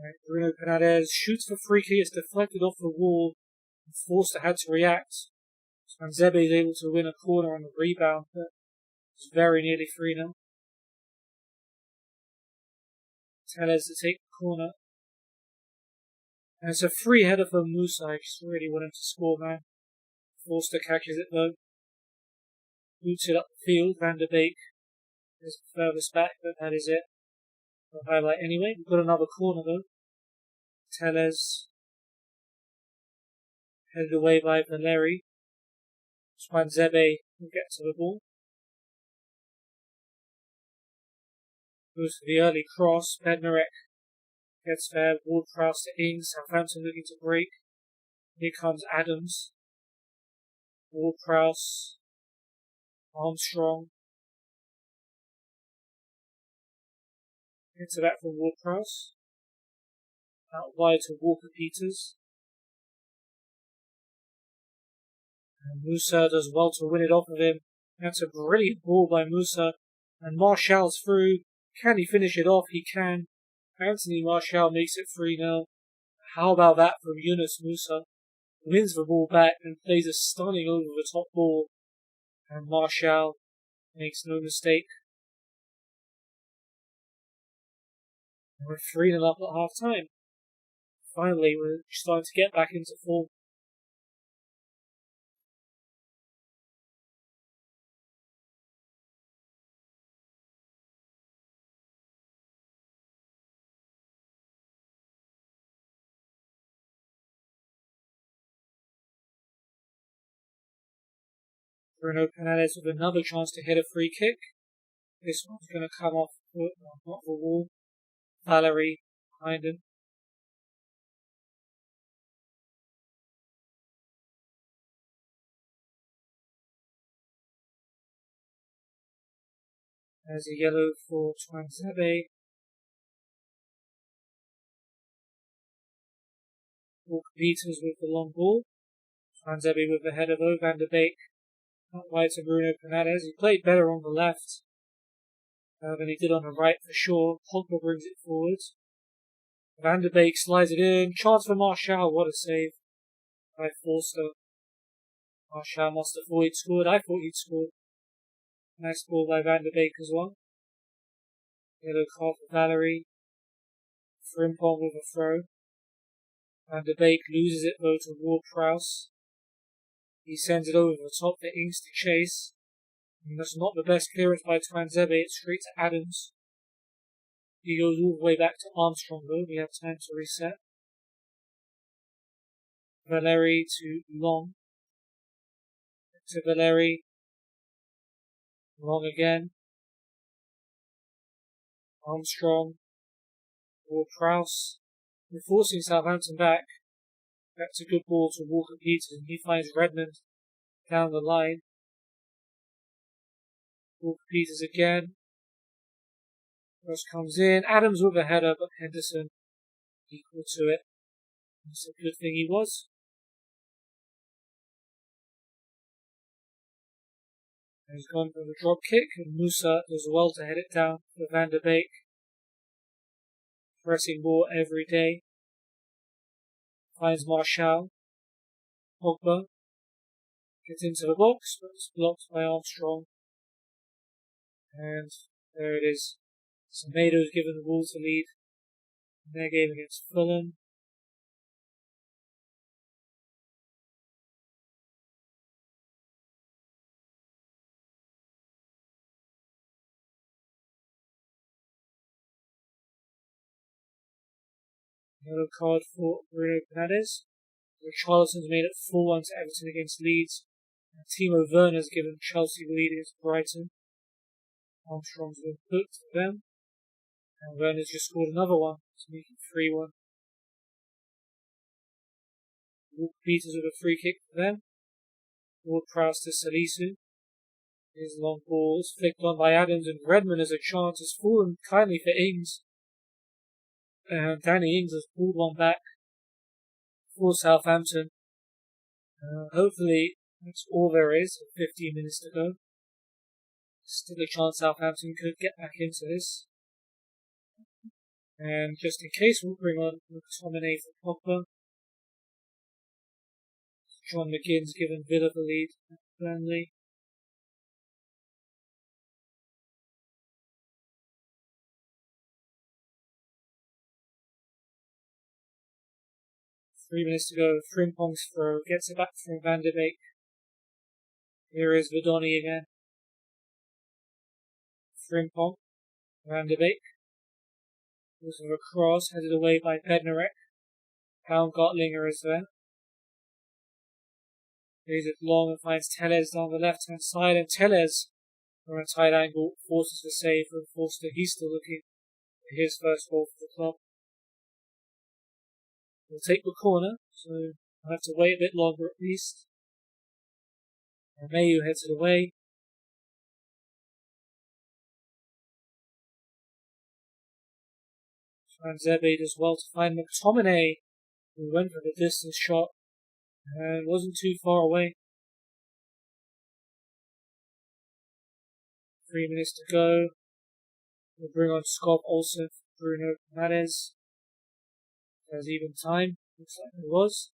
Right, Bruno Fernandes shoots for free kick. It's deflected off the wall. Forster had to react. Swanzebe is able to win a corner on the rebound, but it's very nearly 3-0. Tellez to take the corner. And it's a free header for Musa. I just really want him to score, man. Forster catches it though. Boots it up the field. Van de Beek is the furthest back, but that is it. I'll highlight anyway. We've got another corner though. Tellez headed away by Valeri. Swanzebe will get to the ball. Goes for the early cross. Bednarek gets there. Ward-Prowse to Ings. Southampton looking to break. Here comes Adams. Ward-Prowse. Armstrong. Gets it back for Ward-Prowse. Out wide to Walker-Peters. And Musa does well to win it off of him. That's a brilliant ball by Musa. And Martial's through. Can he finish it off? He can. Anthony Martial makes it 3-0. How about that from Yunus Musa? Wins the ball back and plays a stunning over the top ball. And Martial makes no mistake. And we're 3-0 up at half time. Finally, we're starting to get back into form. Bruno Fernandes with another chance to hit a free kick. This one's going to come off foot, not the wall. Valeri behind him. There's a yellow for Twanzebe. Walker-Peters with the long ball. Twanzebe with the header though. Van de Beek out wide to Bruno Fernandes. He played better on the left than he did on the right for sure. Pogba brings it forward. Van de Beek slides it in. Chance for Martial. What a save by Forster. Martial must have thought he'd scored. I thought he'd scored. Nice ball by Van de Beek as well. Yellow card for Valeri. Frimpong with a throw. Van de Beek loses it though to Ward-Prowse. He sends it over the top for Ings to chase. And that's not the best clearance by Twanzebe. It's straight to Adams. He goes all the way back to Armstrong though. We have time to reset. Valeri to Long. Back to Valeri. Long again. Armstrong. Ward-Prowse. We're forcing Southampton back. That's a good ball to Walker-Peters, and he finds Redmond down the line. Walker-Peters again. Cross comes in. Adams with a header, but Henderson equal to it. It's a good thing he was. And he's gone for the drop kick, and Musa does well to head it down for Van de Beek. Pressing ball every day. Finds Martial. Pogba. Gets into the box, but it's blocked by Armstrong. And there it is. Semedo's given the Wolves a lead in their game against Fulham. Yellow card for Bruno Fernandes. Richarlison's made it 4-1 to Everton against Leeds. And Timo Werner's given Chelsea the lead against Brighton. Armstrong's been booked for them. And Werner's just scored another one to make it 3-1. Walker Peters with a free kick for them. Ward-Prowse to Salisu. His long ball is flicked on by Adams, and Redmond has a chance. Has fallen kindly for Ings. And Danny Ings has pulled one back for Southampton. Hopefully that's all there is. 15 minutes to go. Still a chance Southampton could get back into this. And just in case, we'll bring on McTominay for Pogba. John McGinn's given Villa the lead at Burnley. Three minutes to go. Frimpong's throw gets it back from Van de Beek. Here is Vidoni again. Frimpong, Van de Beek. Goes with a cross, headed away by Bednarek. Baumgartlinger is there. Plays it long and finds Tellez down the left hand side, and Tellez, from a tight angle, forces the save from Forster. He's still looking for his first goal for the club. We'll take the corner, so I'll have to wait a bit longer at least. And Mayu heads it away. Zebe does well to find McTominay, who went for the distance shot and wasn't too far away. 3 minutes to go. We'll bring on Scott Olsen for Bruno Fernandes. There's even time. Looks like it was.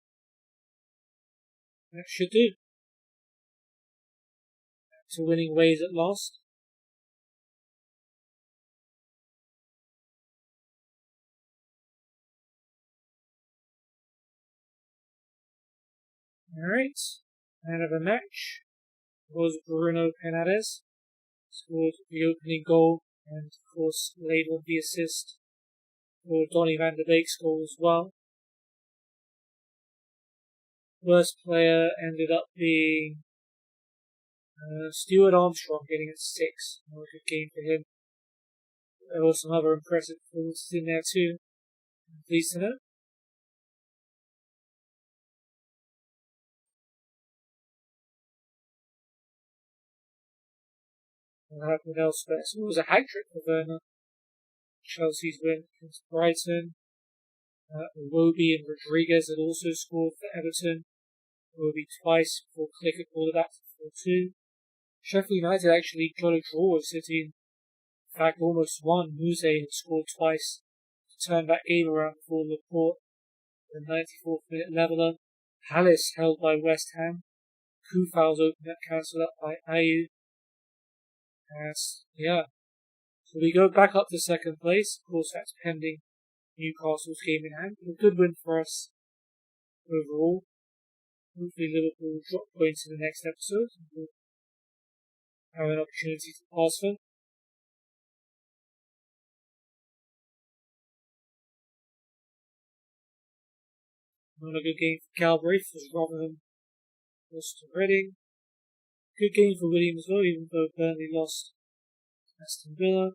That should do. Back to winning ways at last. Alright. Man of the match was Bruno Fernandes. Scored the opening goal and of course laid on the assist for Donny van de Beek's goal as well. Worst player ended up being Stuart Armstrong, getting it 6. A good game for him. There were some other impressive performances in there too. I'm pleased to know. What happened elsewhere? So it was a hat-trick for Werner. Chelsea's win against Brighton. Iwobi and Rodriguez had also scored for Everton. Iwobi twice before Clicker called it back for 4-2. Sheffield United actually got a draw with City. In fact, almost won. Muse had scored twice to turn that game around before Laporte. The 94th minute leveller. Palace held by West Ham. Koufal's opened that cancelled up by Ayew. So we go back up to second place. Of course, that's pending Newcastle's game in hand. But a good win for us overall. Hopefully Liverpool will drop points in the next episode and we'll have an opportunity to pass them. Not a good game for Galbraith as Rotherham lost to Reading. Good game for Williams though, even though Burnley lost Aston Villa.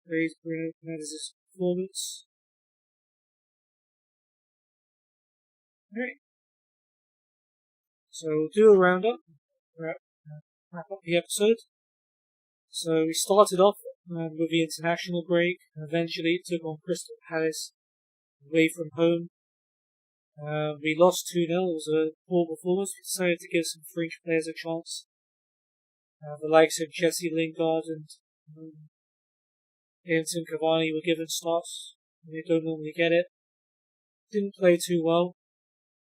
Praise Bruno Fernandes' performance. Alright. So we'll do a roundup, wrap up the episode. So we started off with the international break, and eventually it took on Crystal Palace away from home. We lost 2-0, it was a poor performance. We decided to give some French players a chance. The likes of Jesse Lingard and Edinson Cavani were given starts. They don't normally get it. Didn't play too well.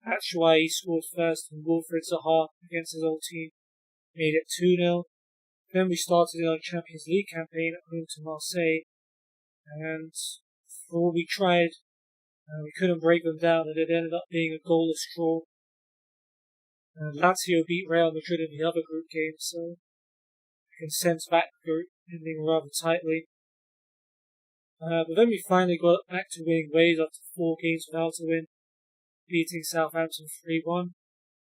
Batshuayi scored first and Wilfred Zaha against his old team made it 2-0. Then we started our Champions League campaign at home to Marseille, and for all we tried, we couldn't break them down, and it ended up being a goalless draw. Lazio beat Real Madrid in the other group game, so we can sense that group ending rather tightly. But then we finally got back to winning ways after 4 games without a win, beating Southampton 3-1.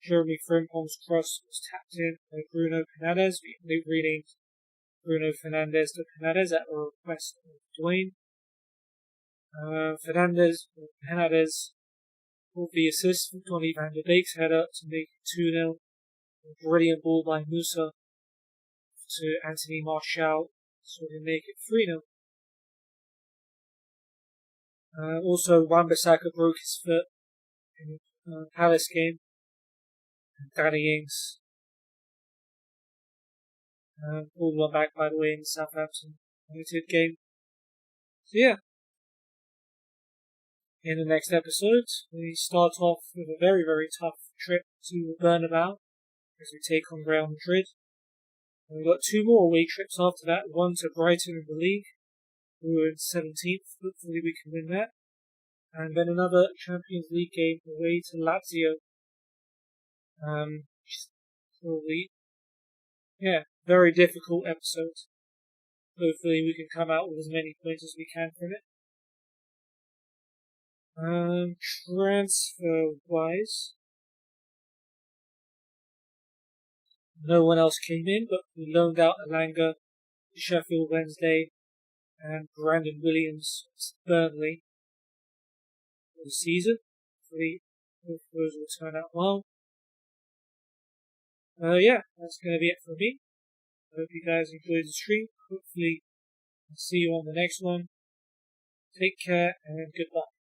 Jeremy Frimpong's cross was tapped in by Bruno Fernandes. We renamed Bruno Fernandes to Fernandes at the request of Dwayne. Fernandes pulled the assist from Donny van der Beek's header to make it 2-0. A brilliant ball by Musa to Anthony Martial so they make it 3-0. Also, Wan-Bissaka broke his foot in the Palace game. And Danny Ings pulled one back, by the way, in the Southampton United game. So yeah, in the next episode, we start off with a very, very tough trip to Bernabeu as we take on Real Madrid. And we've got 2 more away trips after that, one to Brighton in the league, who are in 17th, hopefully we can win that. And then another Champions League game away to Lazio. Probably, very difficult episode. Hopefully we can come out with as many points as we can from it. Transfer-wise, no one else came in, but we loaned out Alanga to Sheffield Wednesday and Brandon Williams to Burnley for the season. Hopefully both of those will turn out well. That's going to be it for me. I hope you guys enjoyed the stream. Hopefully I'll see you on the next one. Take care and goodbye.